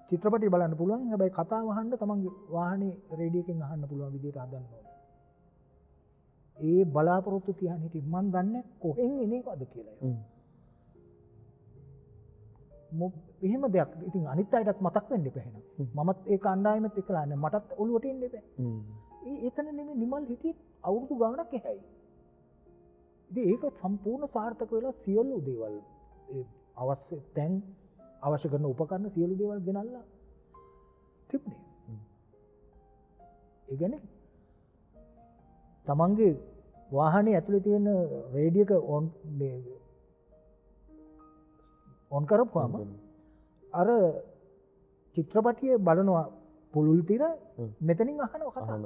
චිත්‍රපටි බලන්න පුළුවන්. හැබැයි කතාව අහන්න තමන්ගේ වාහනේ රේඩියෝ එකෙන් අහන්න පුළුවන් විදිහට හදන්න ඕනේ. ඒ බලාපොරොත්තු තියන් හිටින් මන් දන්නේ කොහෙන් එනේවද කියලා. එහෙම දෙයක් ඉතින් අනිත් අයටත් මතක් වෙන්න එපා එහෙනම්. මමත් ඒ කණ්ඩායමත් එක්කලා නේ මටත් ඔළුවට එන්න එපා. එතන නෙමෙයි නිමල් හිටියේ අවුරුදු ගාණක් එහැයි. ඉතින් ඒක සම්පූර්ණ සාර්ථක වෙලා සියලු දේවල් ඒ අවශ්‍ය තැන් අවශ්‍ය කරන උපකරණ සියලු දේවල් ගෙනල්ලා තිබුණේ. ඒ කියන්නේ තමන්ගේ වාහනේ ඇතුලේ තියෙන රේඩියෝ එක ඔන් කරපුවාම අර චිත්‍රපටියේ බලනවා පුළුල් තිර මෙතනින් අහනවා කතා.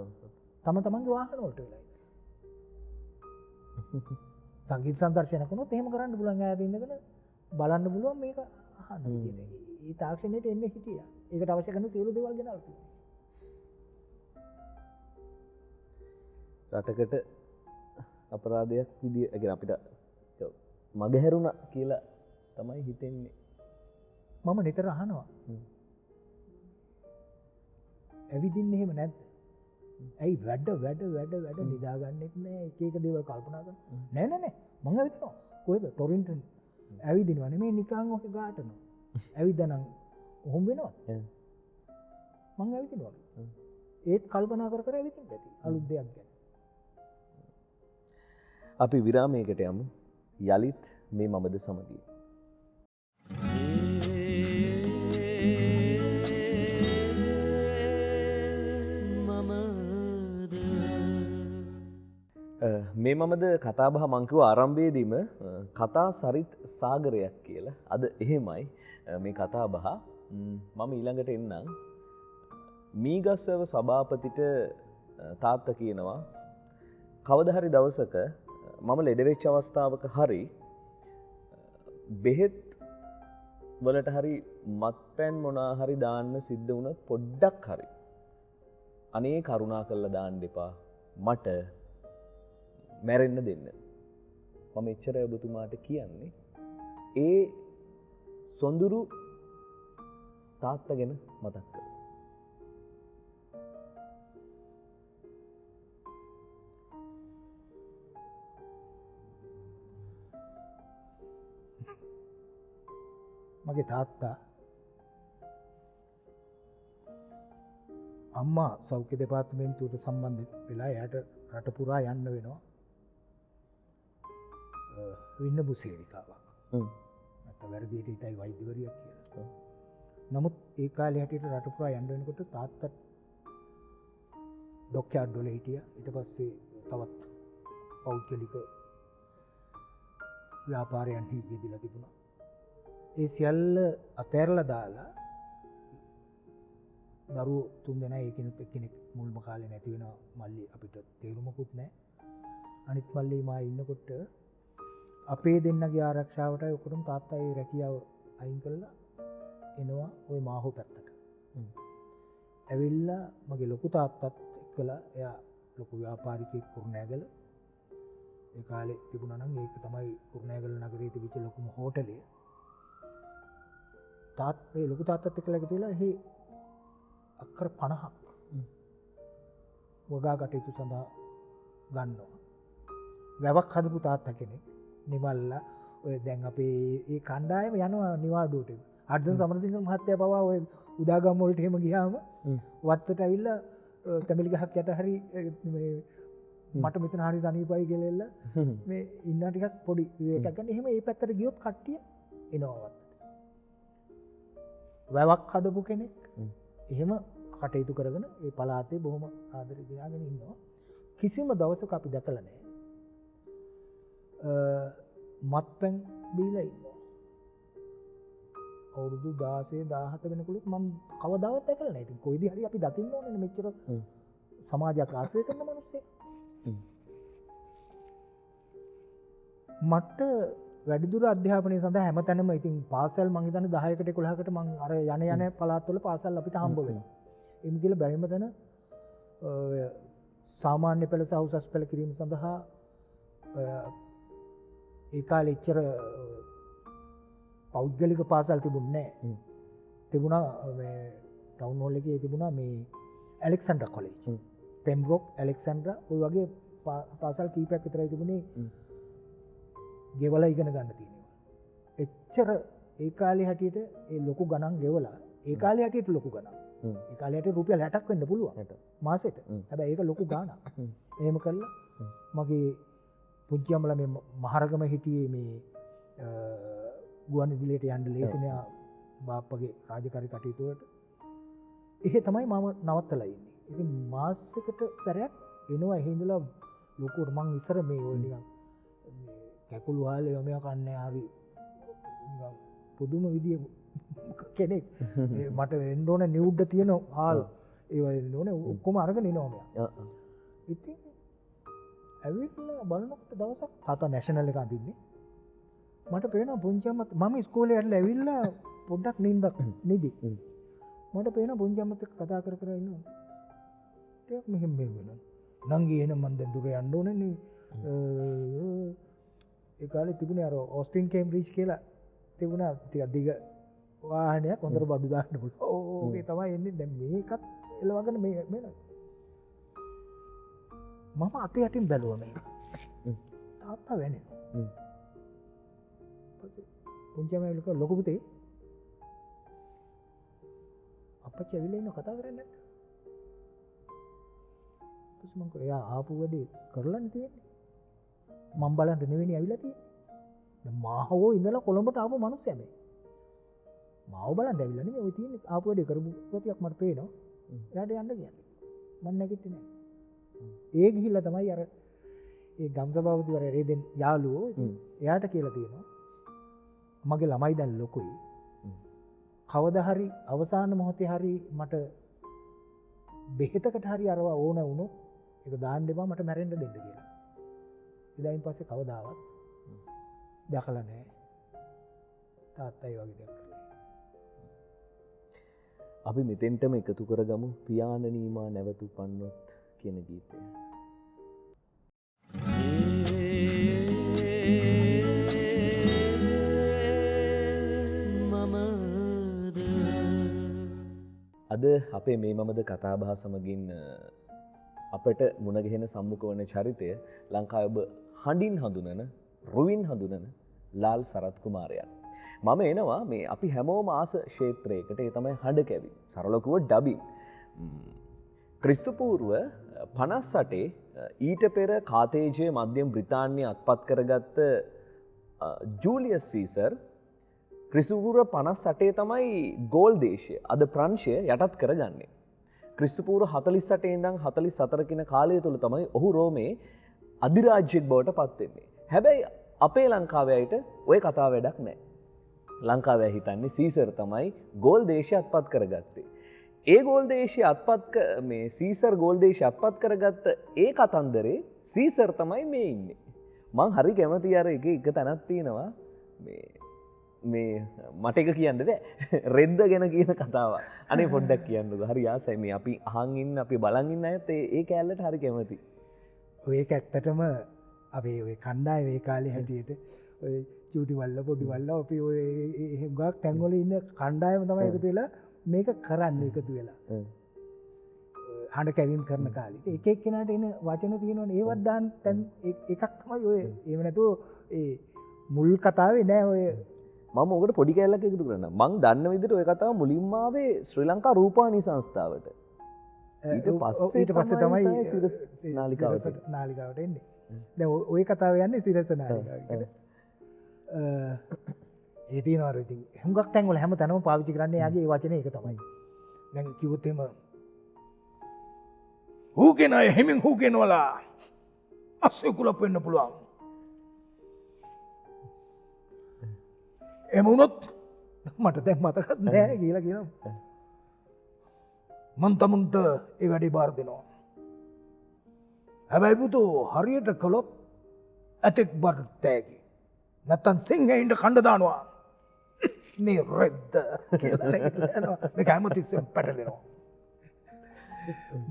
තමන්ගේ වාහන වලට වෙලා ඉන්නේ. සංගීත සංදර්ශනයක් වුණොත් එහෙම කරන්න පුළුවන් ඈත ඉඳගෙන බලන්න පුළුවන් මේක අහන්න විදියට. ඒ තාක්ෂණයට එන්නේ හිටියා. ඒකට අවශ්‍ය කරන සියලු දේවල් ගෙනල්ලා තිබුණා. රටකට අපරාධයක් විදිය අපිට මගහැරුණා කියලා තමයි හිතෙන්නේ. මම නිතර අහනවා. ඇවිදින්නේ එහෙම නැද්ද? ඇයි වැඩ නිදාගන්නෙත් නෑ එක එක දේවල් කල්පනා කරන. නෑ මං ඇවිදිනවා. කොහෙද? ටොරින්ටන් ඇවිදිනවා නෙමෙයි නිකන් ඔක ගාටනවා. ඇවිදනම් ඔහොම වෙනවද? මං ඇවිදිනවා. ඒත් කල්පනා කර ඇවිදින්න ඇති අලුත් දෙයක් ගැන. අපි විරාමයකට යමු. යලිත් මේ මමද සමගිය. මේ මමද කතාබහ මංකිව ආරම්භයේදීම කතා සරිත් සාගරයක් කියලා. අද එහෙමයි මේ කතාබහ. මම ඊළඟට එන්නම්. මීගස්වැව සභාපතිට තාත්තා කියනවා කවදා හරි දවසක මම ලෙඩ වෙච්ච අවස්ථාවක හරි බෙහෙත් වලට හරි මත්පැන් මොනා හරි දාන්න සිද්ධ වුණොත් පොඩ්ඩක් හරි අනේ කරුණා කරලා දාන්න එපා මට මැරෙන්න දෙන්න. මම එච්චර ඔබතුමාට කියන්නේ ඒ සොඳුරු තාත්තා ගැන මතක් කර. මගේ තාත්තා අම්මා සෞඛ්‍ය දෙපාර්තමේන්තුවට සම්බන්ධ වෙලා එයාට රට පුරා යන්න වෙනවා. වින්නබු සේවිකාවක්. නැත්නම් වැරදියට හිතයි වෛද්‍යවරියක් කියලා. නමුත් ඒ කාලේ හැටියට රට පුරා යන්න වෙනකොට තාත්තා ඩොක්යාඩ් වල හිටියා. ඊට පස්සේ තවත් පෞද්ගලික ව්‍යාපාරයන්හි යෙදিলা තිබුණා. ඒ සියල්ල අතෑරලා දාලා දරුවෝ තුන්දෙනා ඒකිනුත් එක්කෙනෙක් මුල්ම කාලේ නැති වෙනවා. මල්ලි අපිට තේරුමකුත් නැහැ. අනිත් මල්ලි මා ඉන්නකොට අපේ දෙන්නගේ ආරක්ෂාවටයි ඔක්කොටම තාත්තා ඒ රැකියාව අයින් කරලා එනවා ওই මාහෝ පැත්තට. ඇවිල්ලා මගේ ලොකු තාත්තත් එක්කලා එයා ලොකු ව්‍යාපාරිකයෙක් කුරුණෑගල. ඒ කාලේ තිබුණා නම් ඒක තමයි කුරුණෑගල නගරයේ තිබිච්ච ලොකුම හෝටලය. ඒ ලොකු තාත්තත් එක්කලා එකතු වෙලා එහි අක්කර 50ක් වගා කටයුතු සඳහා ගන්නවා. වැවක් හදපු තාත්තා කෙනෙක් නිමල්ලා ඔය දැන් අපේ ඒ කණ්ඩායම යනවා නිවාඩුවට අර්ජුන් සමරසිංහ මහත්තයා පවා ඔය උදාගම් වලට එහෙම ගියාම වත්තට ඇවිල්ලා තැඹිලි ගහක් යට හරි මට මෙතන හරි සනීපයි කියලා එල්ල මේ ඉන්න ටිකක් පොඩි විවේකයක් ගන්න. එහෙම ඒ පැත්තට ගියොත් කට්ටිය එනවා වත්තට. වැවක් හදපු කෙනෙක් එහෙම කටයුතු කරගෙන ඒ පළාතේ බොහොම ආදරේ දිනාගෙන ඉන්නවා. කිසිම දවසක අපි දැකලා නැහැ. මත්පැන් බීලා ඉන්නවා. අවුරුදු 16 17 වෙනකොට මම කවදාවත් දැකලා නැහැ. ඉතින් කොයිද හරි අපි දකින්න ඕනේ මෙච්චර සමාජයක් ආශ්‍රය කරන මිනිස්සෙක්. මට වැඩිදුර අධ්‍යාපනය සඳහා හැමතැනම ඉතින් පාසල් මං හිතන්නේ 10කට 11කට මං අර යන පළාත්වල පාසල් අපිට හම්බ වෙනවා. එම් කියලා බැරිම තැන සාමාන්‍ය පෙළ සහ උසස් පෙළ කිරීම සඳහා ඒ කාලේ ඉච්චර පෞද්ගලික පාසල් තිබුණේ නැහැ. තිබුණා මේ ටවුන් හෝල් එකේ තිබුණා මේ ඇලෙක්සැන්ඩර් කොලෙජ්. පෙම්බ්‍රොක් ඇලෙක්සැන්ඩර් ওই වගේ පාසල් කීපයක් විතරයි තිබුණේ. ගෙවලා ඉගෙන ගන්න තියෙනවා. එච්චර ඒ කාලේ හැටියට ඒ ලොකු ගණන් ගෙවලා ඒ කාලේ හැටියට ලොකු ගණන්. ඒ කාලේ හැටියට රුපියල් 60ක් වෙන්න පුළුවන් මාසෙට. හැබැයි ඒක ලොකු ගාණක්. එහෙම කළා මගේ පුංචි අම්මලා මේ මහරගම හිටියේ මේ ගුවන් විදුලියට යන්න ලේසිනේ බාප්පගේ රාජකාරී කටයුතු වලට. එහෙ තමයි මම නවත්තලා ඉන්නේ. ඉතින් මාසෙකට සැරයක් එනවා එහෙ ඉඳලා ලොකුට මං ඉස්සර මේ ඔය නිකන් කැකුළු හාලේ ඔමයා කන්නේ හරි පුදුම විදිය කෙනෙක් මට වෙන්න ඕන නිවුඩ් තියෙන හාල් ඒව වෙන්න ඕනේ ඔක්කොම අරගෙන එනවා මෙයා. ඉතින් ඇවිල්ලා බලනකොට දවසක් තාත්තා නැෂනල් එක අඳින්නේ. මට පේනවා පුංචි අම්මත් මම ඉස්කෝලේ ඇවිල්ලා ඇවිල්ලා පොඩ්ඩක් නිින්දක් නිදි. මට පේනවා පුංචි අම්මත් එක්ක කතා කර කර ඉන්නවා. ටිකක් මෙහෙම වෙනවා. නංගි එන මන් දැන් දුර යන්න ඕනේ නේ. ඒ කාලේ තිබුණේ අර ඕස්ටින් කේම්බ්‍රිජ් කියලා තිබුණා ටිකක් දිග වාහනයක් හොඳට බඩු දාන්න පුළුවන්. ඕකේ තමයි එන්නේ. දැන් මේකත් එලවගෙන මේ මම අතේ යටින් බැලුවා මේ. තාත්තා වෙන්නේ. පස්සේ පුංචි අම්මා එලක ලොකු පුතේ අපච්චි ඇවිල්ලා ඉන්න කතා කරන්නේ නැද්ද? පස්සේ මං කිව්වා එයා ආපු වැඩේ කරලානේ තියෙන්නේ. මම බලන්න නෙවෙයි ඇවිල්ලා තියෙන්නේ. දැන් මාහවෝ ඉඳලා කොළඹට ආපු මිනිස්සයා මේ. මාව බලන්න ඇවිල්ලා නෙමෙයි ඔය තියෙන්නේ ආපු වැඩේ කරපු ගතියක් මට පේනවා. එයාට යන්න කියන්නේ. මම නැගිටින්නේ නැහැ. ඒ ගිහිල්ලා තමයි අර ඒ ගම්සභාපතිවරයා දෙන් යාළුවෝ ඉතින් එයාට කියලා තියෙනවා. මගේ ළමයි දැන් ලොකුයි. කවදා හරි අවසාන මොහොතේ හරි මට බෙහෙතකට හරි අරවා ඕන වුණොත් ඒක දාන්න එපා මට මැරෙන්න දෙන්න කියලා. ඉතින් පස්සේ කවදාවත් දැකලා නැහැ. තාත්තයි වගේ දෙයක් කරලා. අපි මෙතෙන්ටම එකතු කරගමු පියාණනීමා නැවතු පන්නොත් කියන ගීතය. අද අපේ මේ මමද කතාබහ සමගින් අපට මුණගැහෙන සම්මුඛ වන චරිතය ලංකාවේ ඔබ හඬින් හඳුනන රුවින් හඳුනන ලාල් සරත් කුමාරයන්. මම එනවා මේ අපි හැමෝම ආස ක්ෂේත්‍රයකට ඒ තමයි හඬ කැවි. සරලව කිව්වොත් ඩබින්. ක්‍රිස්තු පූර්ව 58 ඊට පෙර කාතේජයේ මධ්‍යම බ්‍රිතාන්‍ය අත්පත් කරගත්ත ජූලියස් සීසර් ක්‍රිස්තුපූර්ව 58 තමයි ගෝල් දේශය අද ප්‍රංශය යටත් කරගන්නේ. ක්‍රිස්තුපූර්ව 48 ඉඳන් 44 කින කාලය තුල තමයි ඔහු රෝමේ අධිරාජ්‍යයක් බවට පත් වෙන්නේ. හැබැයි අපේ ලංකාවේ අයට ওই කතාව වැඩක් නැහැ. ලංකාවේ හිතන්නේ සීසර් තමයි ගෝල් දේශය අත්පත් කරගත්තේ. ඒ ගෝල් දේශය අත්පත් මේ සීසර් ගෝල් දේශය අත්පත් කරගත්ත ඒ කතන්දරේ සීසර් තමයි මේ ඉන්නේ. මං හරි කැමති අර එක තැනක් තියෙනවා මේ මට එක කියන්න බෑ. රෙද්ද ගැන කියන කතාව. අනේ පොඩ්ඩක් කියන්නකෝ. හරි ආසයි මේ අපි අහන් ඉන්න අපි බලන් ඉන්න අයත් ඒ කැලලට හරි කැමති. ඒක ඇත්තටම අපේ ඔය කණ්ඩායම ඒ කාලේ හැටියට ඔය චූටි වල්ල පොඩි වල්ල අපි ඔය එහෙම ගාක් තැන්වල ඉන්න කණ්ඩායම තමයි එකතු වෙලා මේක කරන්න එකතු වෙලා. හඬ කැවීම් කරන කාලෙට එක එක්කෙනාට එන වචන තියෙනවනේ ඒවත් දාන්න තැන් එකක් තමයි ඔය එහෙම නැතුව ඒ මුල් කතාවේ නෑ ඔය මම ඔකට පොඩි කැලලක් එකතු කරන්න මං දන්න විදිහට ඔය කතාව මුලින්ම ආවේ ශ්‍රී ලංකා රූපවාහිනී සංස්ථාවට ඊට පස්සේ තමයි සිරස් නාලිකාවට එන්නේ දැන් ඔය කතාව යන්නේ සිරස නාලිකාවකට ඒ තියෙනවා ඉතින් හුඟක් තැන්වල හැම තැනම පාවිච්චි කරන්නේ යාගේ ඒ වචනේ ඒක තමයි දැන් කිව්වොත් එහෙම හූ කෙනා හෙමින් හූ කෙනවලා අස්සේ කුලප් වෙන්න පුළුවන් එම වුණොත් මට දැන් මතකත් නෑ කියලා කියනවා මං තමුන්ට ඒ වැඩේ බාර දෙනවා හැබැයි පුතෝ හරියට කළොත් ඇතෙක් බට තෑගි නැත්තන් සිංහයින්ට කණ්ඩ දානවා නේ රෙද්ද කියලා මේක හැමතිස්සෙම පැටලෙනවා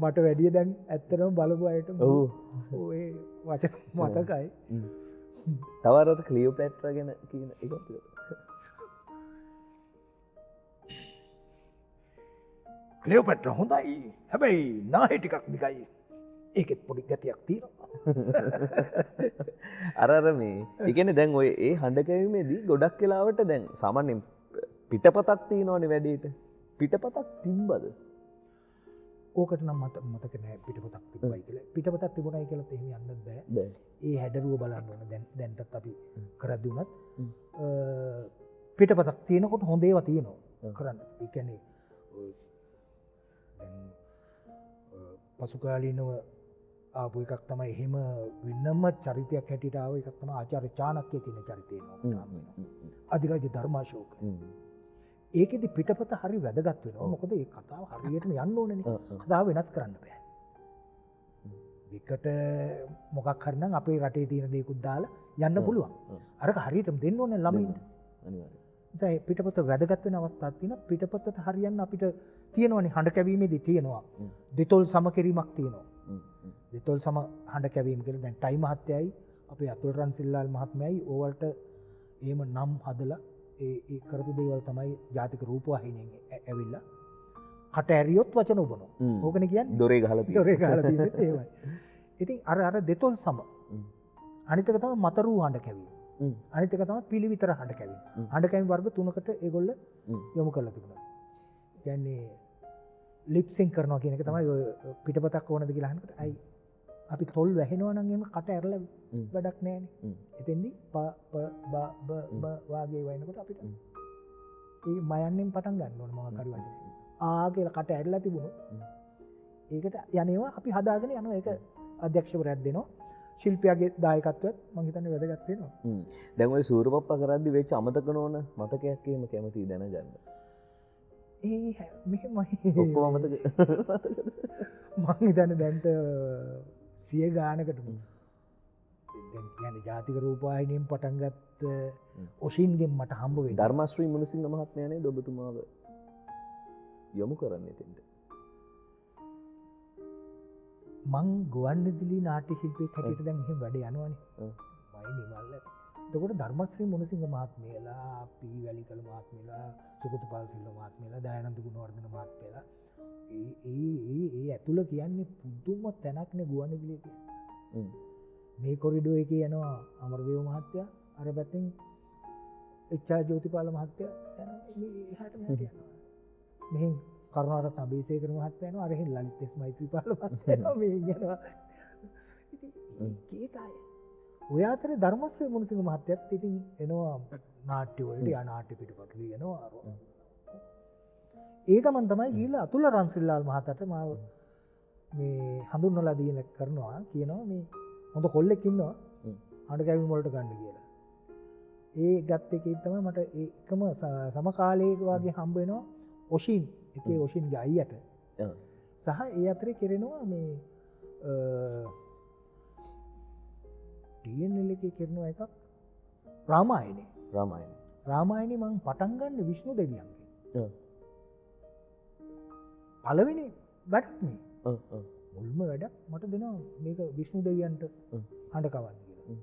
මට වැඩිය දැන් ඇත්තටම බලපු අයට ඔය වචන මතකයි තවරත ක්ලියෝපැට්‍රා ගැන කියන එකත් ක්ලියෝපැට්‍ර හොඳයි හැබැයි නාහෙ ටිකක් දිගයි ඒකෙත් පොඩි ගතියක් තියෙනවා අර මේ ඉගෙන දැන් ඔය ඒ හඬ කැවීමේදී ගොඩක් වෙලාවට දැන් සාමාන්‍යයෙන් පිටපතක් තියෙනවනේ වැඩේට පිටපතක් තිබ්බද ඕකට නම් මතක නෑ පිටපතක් තිබ්බයි කියලා පිටපතක් තිබුණයි කියලා එහෙම යන්නත් බෑ ඒ හැඩරුව බලන්න ඕන දැන්ටත් අපි කරද්දී උනත් පිටපතක් තියෙනකොට හොඳ ඒවා තියෙනවා කරන්න ඒ කියන්නේ දැන් පසු කාලීනව ආපු එකක් තමයි එහෙම වෙනම චරිතයක් හැටියට ආව එකක් තමයි ආචාර්ය චාණක්‍ය කියන චරිතය එනවා අධිරාජ ධර්මාශෝක ඒකෙදි පිටපත හරි වැදගත් වෙනවා මොකද ඒ කතාව හරියටම යන්න ඕනනේ කතාව වෙනස් කරන්න බෑ විකට මොකක් හරි නම් අපේ රටේ තියෙන දේකුත් දාලා යන්න පුළුවන් අරක හරියටම දෙන්න ඕනේ ළමයින්ට අනිවාර්යයෙන් පිටපත වැදගත් වෙන අවස්ථාවක් තියෙනවා පිටපතට හරියන්න අපිට තියෙනවනේ හඬ කැවීමේදී තියෙනවා දෙතොල් සමකිරීමක් තියෙනවා දෙතොල් සම හඬ කැවීම කියලා දැන් ටයි මහත්තයයි අපේ අතුල් රන්සිල්ලාල් මහත්මයයි ඕවලට එහෙම නම් හදලා ඒ කරපු දේවල් තමයි ජාතික රූපවාහිනියෙන් ඇවිල්ලා කට ඇරියොත් වචන උබනවා ඕකනේ කියන්නේ දොරේ ගහලා තියෙන්නේ ඒවයි ඉතින් අර දෙතොල් සම අනිත් එක තමයි මතරූ හඬ කැවීම අනිත් එක තමයි පිළිවිතර හඬ කැවීම හඬ කැවීම වර්ග තුනකට ඒගොල්ල යොමු කරලා තිබුණා කියන්නේ ලිප් සින්ක් කරනවා කියන එක තමයි ඔය පිටපතක් ඕනද කියලා අහනකොට අයි අපි තොල් වැහෙනවා නම් එහෙම කට ඇරලා වැඩක් නැහැනේ එතෙන්දී ප ප බ බ බ වාගේ වයින්කොට අපිට ඒ මයන්නෙන් පටන් ගන්න ඕනේ මොකක් හරි වචනේ ආ කියලා කට ඇරලා තිබුණොත් ඒකට යන්නේවා අපි හදාගෙන යනවා ඒක අධ්‍යක්ෂවරයෙක් දෙනවා ශිල්පියාගේ දායකත්වයත් මම හිතන්නේ වැදගත් වෙනවා දැන් ඔය සූරපප්පා කරද්දි වෙච්ච අමතක නොවන මතකයක් එහෙම කැමති දැනගන්න මෙහෙමයි ඔක්කොම අමතක මං හිතන්නේ දැන්ට 100 ගානකට දැන් කියන්නේ ජාතික රූපවාහිනියෙන් පටන් ගත්ත ඔෂින්ගෙන් මට හම්බ වෙන්නේ ධර්මශ්‍රී මුණසිංහ මහත්මයා නේද ඔබතුමාව යොමු කරන්නේ එතෙන්ට මං ගුවන්විදුලි නාට්‍ය ශිල්පියෙක් හැටියට දැන් එහෙම වැඩ යනවනේ වයි නිමල්ල එතකොට ධර්මශ්‍රී මුණසිංහ මහත්මයාලා පී වැලිකල මහත්මයාලා සුගතපාල සිල්ව මහත්මයාලා දයානන්ද ගුණවර්ධන මහත්මයාලා ඒ ඇතුළ කියන්නේ පුදුම තැනක්නේ ගුවන්විදුලිය කියන්නේ මේ කොරිඩෝ එකේ යනවා අමරදේව මහත්තයා අර පැත්තෙන් එච්.ආර්. ජෝතිපාල මහත්තයා යනවා එහාට මෙහාට යනවා මෙහෙන් කරුණාරත්න අබේසේකර මහත්තයා යනවා අර එහෙන් ලලිත් එස් මෛත්‍රීපාල මහත්තයා යනවා මේ යනවා ඉතින් ඒකයි ඔය අතරේ ධර්මශ්‍රී මුණසිංහ මහත්තයත් ඉතින් එනවා නාට්‍ය වලට යා නාට්‍ය පිටපත් ලියනවා ඒකමන් තමයි ගිහිල්ලා අතුල රන්සිල්ලාල් මහතාට මාව මේ හඳුන්වලා දීන කරනවා කියනවා මේ හොඳ කොල්ලෙක් ඉන්නවා හඬ කැවීම වලට ගන්න කියලා. ඒ ගත් එකේ තමයි මට ඒකම සමකාලයක වගේ හම්බ වෙනවා ඔෂින් එකේ ඔෂින්ගේ අයියට. සහ ඒ අතරේ කෙරෙනවා මේ TNL එකේ කරනවා එකක් රාමායනේ මං පටන් ගන්න විෂ්ණු දෙවියන්ගේ. පළවෙනි වැඩක් මේ. මුල්ම වැඩක් මට දෙනවා මේක විෂ්ණු දෙවියන්ට හඬ කවන්න කියලා.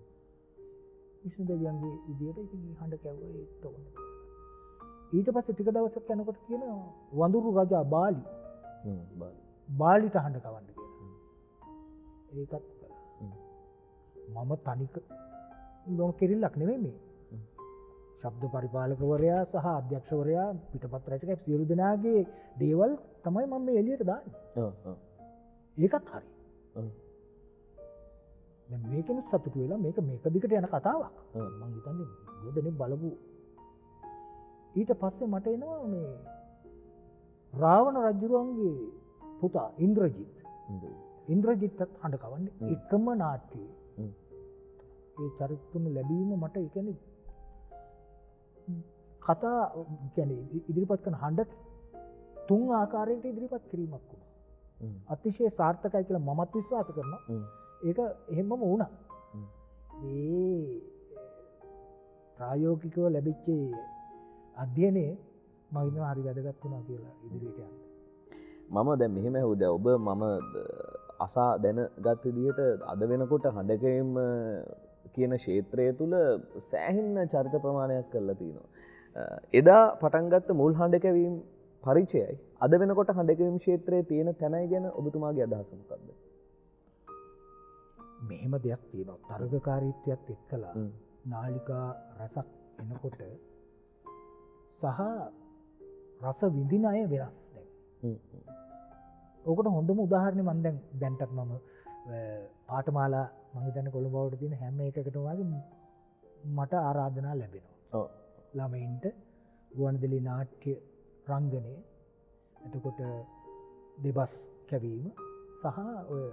විෂ්ණු දෙවියන්ගේ විදියට ඉතින් හඬ කැවුවා ඒට ඕන. ඊට පස්සේ ටික දවසක් යනකොට කියනවා වඳුරු රජා බාලි. බාලිට හඬ කවන්න කියලා. ඒකත් කළා. මම තනික මම කිරිල්ලක් නෙවෙයි මේ. ශබ්ද පරිපාලකවරයා සහ අධ්‍යක්ෂවරයා පිටපත් රචකයා සියලු දෙනාගේ දේවල් තමයි මම මේ එළියට දාන්නේ. ඒකත් හරි. දැන් මේකෙනුත් සතුටු වෙලා මේක දිගට යන කතාවක්. මං හිතන්නේ ගොඩනේ බලපු. ඊට පස්සේ මට එනවා මේ රාවණ රජුරුවන්ගේ පුතා ඉන්ද්‍රජිත්ත් හඬ කවන්නේ එකම නාට්‍යයේ. ඒ චරිත තුන ලැබීම මට ඒ කියන්නේ කතා කියන්නේ ඉදිරිපත් කරන හඬ තුන් ආකාරයකට ඉදිරිපත් කිරීමක් වුණා. අතිශය සාර්ථකයි කියලා මමත් විශ්වාස කරනවා. ඒක එහෙමම වුණා. මේ ප්‍රායෝගිකව ලැබිච්ච අධ්‍යයනයේ මම හිතනවා හරි වැදගත් වුණා කියලා ඉදිරියට යන්න. මම දැන් මෙහෙම ඇහුවද ඔබ මම අසා දැනගත් විදිහට අද වෙනකොට හඬකෙම කියන ක්ෂේත්‍රය තුල සෑහෙන චරිත ප්‍රමාණයක් කරලා තිනවා. එදා පටන් ගත්ත මුල් හඬකැවීම් පරිචයයි අද වෙනකොට හඬකැවීම් ක්ෂේත්‍රයේ තියෙන තැනයි ගැන ඔබතුමාගේ අදහස මොකක්ද? මෙහෙම දෙයක් තියෙනවා. තරගකාරීත්වයත් එක්කලා නාලිකා රසක් එනකොට සහ රස විඳින අය වෙනස් දැන්. ඕකට හොඳම උදාහරණය මම දැන්ටත් මම පාඨමාලා මම හිතන්නේ කොළඹ තියෙන හැම එකකටම වගේ මට ආරාධනා ලැබෙනවා. ළමයින්ට ගුවන්විදුලි නාට්‍ය රංගනයේ එතකොට දෙබස් කැවීම සහ ඔය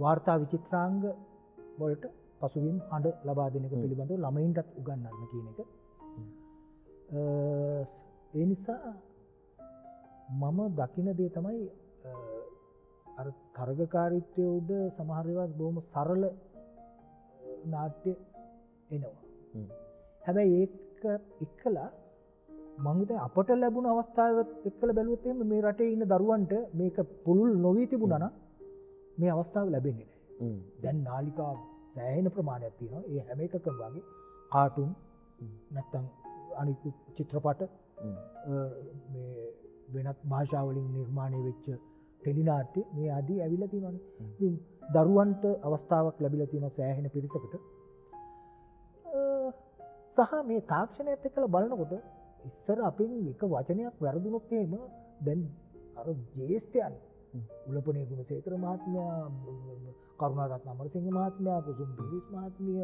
වාර්තා විචිත්‍රාංග වලට පසුබිම් හඬ ලබා දෙන එක පිළිබඳව ළමයින්ටත් උගන්වන්න කියන එක. ඒ නිසා මම දකින දේ තමයි අර තරගකාරීත්වය උඩ සමහර ඒවා බොහොම සරල නාට්‍ය එනවා. හැබැයි ඒක එක්කලා මම හිතන්නේ අපට ලැබුණ අවස්ථාවත් එක්කලා බැලුවොත් එහෙම මේ රටේ ඉන්න දරුවන්ට මේක පුළුල් නොවී තිබුණා නම් මේ අවස්ථාව ලැබෙන්නේ නැහැ. දැන් නාලිකා සෑහෙන ප්‍රමාණයක් තියෙනවා. ඒ හැම එකකම වගේ කාටුන් නැත්තම් අනිකුත් චිත්‍රපට මේ වෙනත් භාෂාවලින් නිර්මාණය වෙච්ච ටෙලිනාට්‍ය මේ ආදී ඇවිල්ලා තියෙනවානේ. ඉතින් දරුවන්ට අවස්ථාවක් ලැබිලා තියෙනවා සෑහෙන පිරිසකට. සහ මේ තාක්ෂණයත් එක්කලා බලනකොට ඉස්සර අපෙන් එක වචනයක් වැරදුනොත් එහෙම දැන් අර ජේෂ්ඨයන් උලපනේ ගුණසේකර මහත්මයා, කරුණාරත්න අමරසිංහ මහත්මයා, කුසුම් පීරිස් මහත්මිය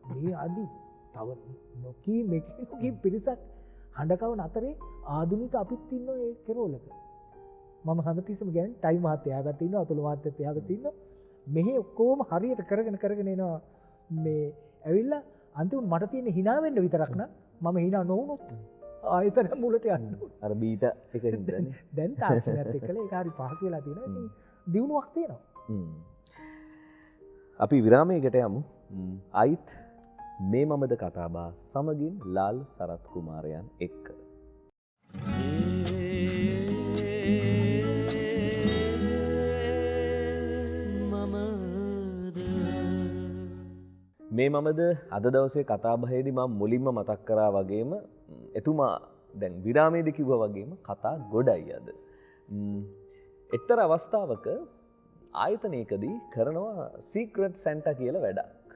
මේ ආදී තව නොකී පිරිසක් හඬකවන අතරේ ආධුනික අපිත් ඉන්නවා ඒ කෙරෝලක. මම හැමතිස්සෙම කියන්නේ ටයිම් මහත්තයා යාගත් ඉන්නවා, අතුල මහත්තයාත් යාගත් ඉන්නවා. මෙහි ඔක්කොම හරියට කරගෙන එනවා. මේ ඇවිල්ලා අන්තිමට මට තියෙන hina වෙන්න විතරක් නම් මම hina නොවුනොත් ආයතන මුලට යන්න ඕන. අර බීට එක හින්දානේ. දැන් තාක්ෂණයත් එක්කලා ඒක හරි පහසු වෙලා තියෙනවා. ඉතින් දියුණුවක් තියෙනවා. අපි විරාමයකට යමු. අයිත් මේ මමද කතාබහ සමගින් ලාල් සරත් කුමාරයන් එක්ක. මේ මමද අද දවසේ කතාබහේදී මම මුලින්ම මතක් කරා වගේම එතුමා දැන් විරාමයේදී කිව්වා වගේම කතා ගොඩයි අද. එක්තරා අවස්ථාවක ආයතනයකදී කරනවා සීක්‍රට් සැන්ටා කියලා වැඩක්.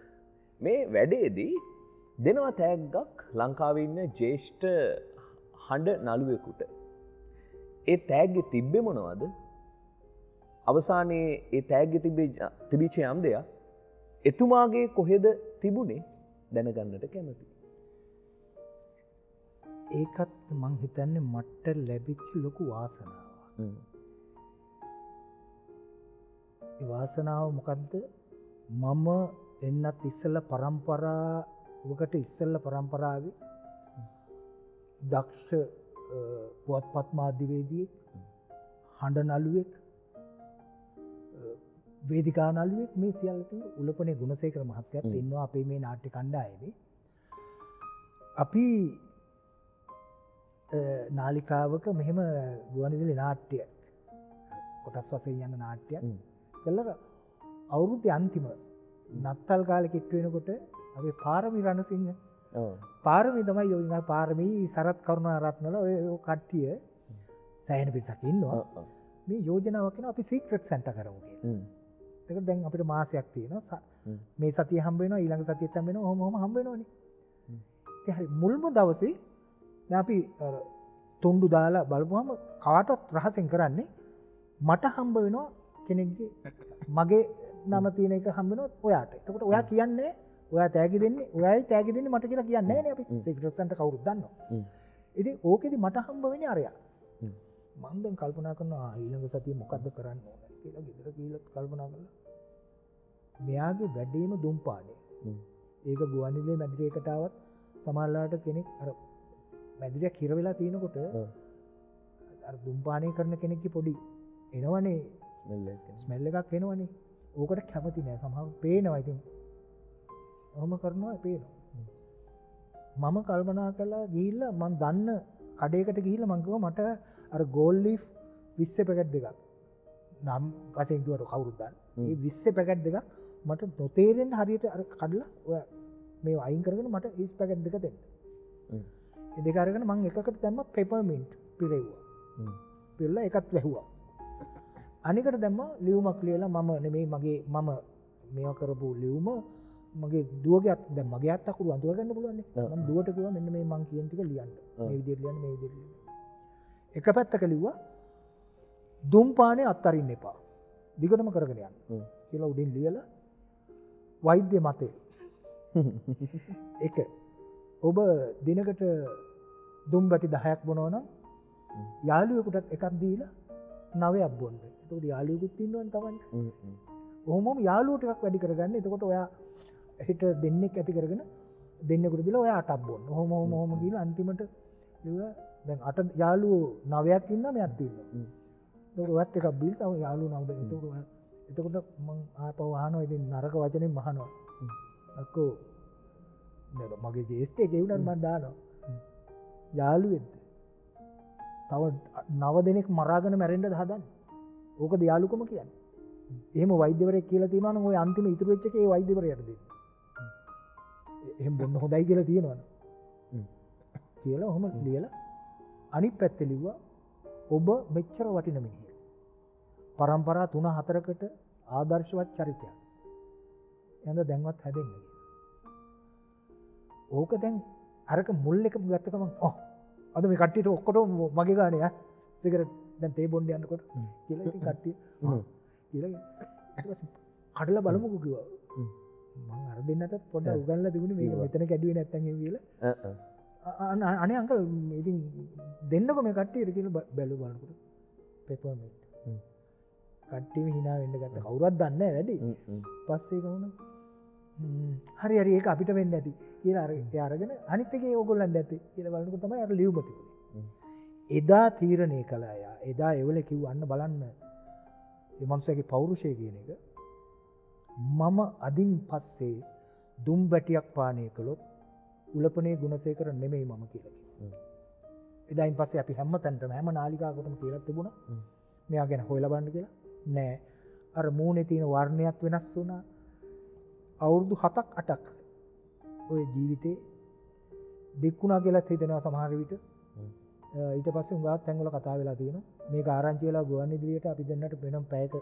මේ වැඩේදී දෙනවා තෑග්ගක් ලංකාවේ ඉන්න ජ්‍යෙෂ්ඨ හඬ නළුවෙකුට. ඒ තෑග්ගේ තිබ්බේ මොනවද? අවසානයේ ඒ තෑග්ගේ තිබිච්ච යම් දෙයක් එතුමාගේ කොහෙද තිබුණේ දැනගන්නට කැමතියි. ඒකත් මං හිතන්නේ මට ලැබිච්ච ලොකු වාසනාවක්. ඒ වාසනාව මොකද්ද? මම එන්නත් ඉස්සෙල්ලා පරම්පරාවකට ඉස්සෙල්ලා පරම්පරාවේ දක්ෂ පුවත්පත් මාධ්‍යවේදියෙක්, හඬ නළුවෙක්, වේදිකා නළුවෙක් මේ සියල්ල තුළ උලපනේ ගුණසේකර මහත්තයත් ඉන්නවා අපේ මේ නාට්‍ය කණ්ඩායමේ. අපි නාලිකාවක මෙහෙම ගුවන්විදුලි නාට්‍යයක් කොටස් වශයෙන් යන නාට්‍යයක් කළා. අවුරුද්දේ අන්තිම නත්තල් කාලේ කිට්ටු වෙනකොට අපි පාරමී රණසිංහ පාරමී තමයි ඔය පාරමී සරත් කරුණාරත්නල ඔය කට්ටිය සෑහෙන පිටසක් ඉන්නවා. මේ යෝජනාවක් වෙනවා අපි සීක්‍රට් සෙන්ටර් කරමු කියලා. ඒක දැන් අපිට මාසයක් තියෙනවා. මේ සතිය හම්බ වෙනවා ඊළඟ සතියෙත් හම්බ වෙනවා. ඔහොම හම්බ වෙනවනේ. ඉතින් හරි මුල්ම දවසේ දැන් අපි තුන්ඩු දාලා බලපුවම කාටවත් රහසෙන් කරන්නේ මට හම්බ වෙනවා කෙනෙක්ගේ මගේ නම තියෙන එක හම්බ වෙනවා ඔයාට. එතකොට ඔයා කියන්නේ ඔයා තෑගි දෙන්නේ ඔයයි තෑගි දෙන්නේ මට කියලා කියන්නේ නැහැ නේ අපි. සීක්‍රට් සෙන්ටර් කවුරුත් දන්නවා. ඉතින් ඕකෙදි මට හම්බ වෙන්නේ අරයා. මම දැන් කල්පනා කරනවා ඊළඟ සතියේ මොකද්ද කරන්න ඕන කියලා ගෙදර ගිහිල්ලා කල්පනා කළා. මෙයාගේ වැඩේම දුම්පානේ. ඒක ගුවන්විදුලියේ මැදිරියකට ආවත් සමහරලාට කෙනෙක් අර මැදිරියක් හිර වෙලා තිනකොට අර දුම්පානේ කරන කෙනෙක්ගේ පොඩි එනවනේ ස්මෙල් එකක් එනවනේ. ඕකට කැමති නෑ සමහරව පේනවා ඉතින්. ඔහොම කරනවා පේනවා. මම කල්පනා කළා ගිහිල්ලා මං දන්න කඩේකට ගිහිල්ලා මං කිව්වා මට අර ගෝල් ලීෆ් 20 පැකට් දෙකක් නම් වශයෙන් කිව්වට කවුරුත් දන්නේ. මේ 20 පැකට් දෙකක් මට නොතේරෙන්න හරියට අර කඩලා ඔය මේ අයින් කරගෙන මට 20 පැකට් දෙක දෙන්න. ඒ දෙක අරගෙන මං එකකට දැම්ම පෙපර්මින්ට් පිරෙව්වා. පිරලා එකත් වැහුවා. අනිකට දැම්ම ලියුමක් ලියලා මම නෙමෙයි මම මේවා කරපු ලියුම මගේ දුවගේ දැන් මගේ අත් අකුරු අඳුර ගන්න පුළුවන් නේ. මම දුවට කිව්වා මෙන්න මේ මං කියන ටික ලියන්න. මේ විදිහට ලියන්න මේ විදිහට ලියන්න. එක පැත්තක ලිව්වා දුම්පානේ අත්තරින්න එපා. දිගටම කරගෙන යන්න. කියලා උඩින් ලියලා වෛද්‍ය මතය. එක ඔබ දිනකට දුම් බැටි 10ක් බොනවා නම් යාළුවෙකුටත් එකක් දීලා 9ක් බොන්න. එතකොට යාළුවෙකුත් ඉන්නවනේ Tamanට. ඔහොමම යාළුවෝ ටිකක් වැඩි කරගන්න. එතකොට ඔයා හිට දෙන්නෙක් ඇති කරගෙන දෙන්නෙකුට දීලා ඔයා 8ක් බොන්න. ඔහොම ගිහලා අන්තිමට ලිව්වා දැන් 8 යාළුවෝ 9ක් ඉන්නවා මෙයක් තියෙනවා. එතකොට ඔයත් එකක් බීලා තව යාළුවෝ 9 එතකොට මං ආපහු අහනවා ඉතින් නරක වචනෙන් අහනවා. අක්කෝ නේද මගේ ජේස්ට් එක වුණත් මම දානවා. යාළුවෙක්ද? තව 9 දෙනෙක් මරාගෙන මැරෙන්නද හදන්නේ? ඕකද යාළුකම කියන්නේ? එහෙම වෛද්‍යවරයෙක් කියලා තියෙනවා නම් ওই අන්තිම ඉතුරු වෙච්ච එකේ ඒ වෛද්‍යවරයාට දෙන්න. එහෙම බොන්න හොඳයි කියලා තියෙනවනේ. කියලා ඔහොම ලියලා අනිත් පැත්තේ ලිව්වා ඔබ මෙච්චර වටින මිනිහෙක්. පරම්පරා 3-4කට ආදර්ශවත් චරිතයක්. එහෙනම් දැන්වත් හැදෙන්න කියලා. ඕක දැන් අරක මුල් එක ගත්ත ගමන් අද මේ කට්ටියට ඔක්කොටම මගේ ගානේ සිගරට් දැන් තේ බොන්න යනකොට කියලා ඉතින් කට්ටිය කියලා ඊට පස්සේ කඩලා බලමුකෝ කිව්වා. මම අර දෙන්නටත් පොඩ්ඩක් උගන්ලා තිබුණේ මේක මෙතන කැඩුවේ නැත්තම් එහෙම කියලා. අනේ අංකල් ඉතින් දෙන්නකෝ මේ කට්ටියට කියලා බලනකොට පෙපර්මින්ට්. කට්ටියම hina වෙන්න ගත්ත. කවුරුවත් දන්නේ නැහැ වැඩි. පස්සේ ගමන හරි ඒක අපිට වෙන්න ඇති කියලා එයා අරගෙන අනිත් එකේ ඕගොල්ලන්ට ඇති කියලා බලනකොට තමයි අර ලියුම තිබුණේ. එදා තීරණය කළා යා. එදා එවල කිව්වන්න බලන්න මේ මනුස්සයාගේ පෞරුෂය කියන එක මම අදින් පස්සේ දුම් බැටියක් පානය කළොත් උලපනේ ගුණසේකර නෙමෙයි මම කියලා කිව්වා. එදායින් පස්සේ අපි හැම තැනටම හැම නාලිකාවකටම කියලා තිබුණා. මෙයා ගැන හොයලා බලන්න කියලා. නෑ. අර මූණේ තියෙන වර්ණයත් වෙනස් වුණා. අවුරුදු 7ක් 8ක් ඔය ජීවිතේ දෙක්ුණා කියලාත් හිතෙනවා සමහර විට. ඊට පස්සේ උඟාත් තැන්වල කතා වෙලා තියෙනවා. මේක ආරංචි වෙලා ගුවන්විදුලියට අපි දෙන්නට වෙනම පැයක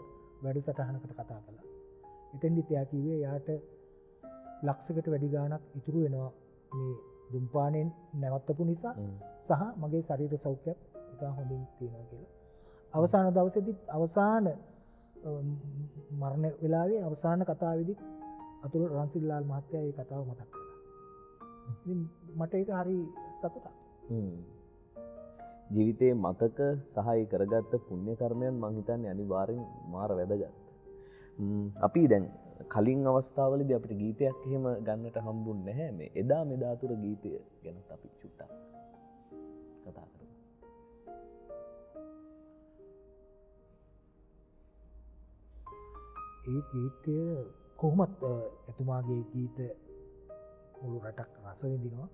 වැඩසටහනකට කතා කළා. එතෙන්දිත් එයා කිව්වේ යාට ලක්ෂයකට වැඩි ගාණක් ඉතුරු වෙනවා මේ දුම්පාණයෙන් නැවතපු නිසා සහ මගේ ශරීර සෞඛ්‍යයත් ඉතා හොඳින් තියෙනවා කියලා. අවසාන දවසේදී අවසාන මරණ වෙලාවේ අවසාන කතාවේදී අතුල් රන්සිල්ලාල් මහත්තයා මේ කතාව මතක් කළා. ඉතින් මට ඒක හරි සතුටක්. ජීවිතයේ මතක සහාය කරගත්ත පුණ්‍ය කර්මයන් මං හිතන්නේ අනිවාර්යෙන් මාර වැදගත්. අපි දැන් කලින් අවස්ථාවලදී අපිට ගීතයක් එහෙම ගන්නට හම්බුන්නේ නැහැ. මේ එදා මෙදා තුර ගීතය ගැනත් අපි චුට්ටක් කතා කරමු. ඒ ගීතය කොහොමත් එතුමාගේ ගීත මුළු රටක් රස විඳිනවා.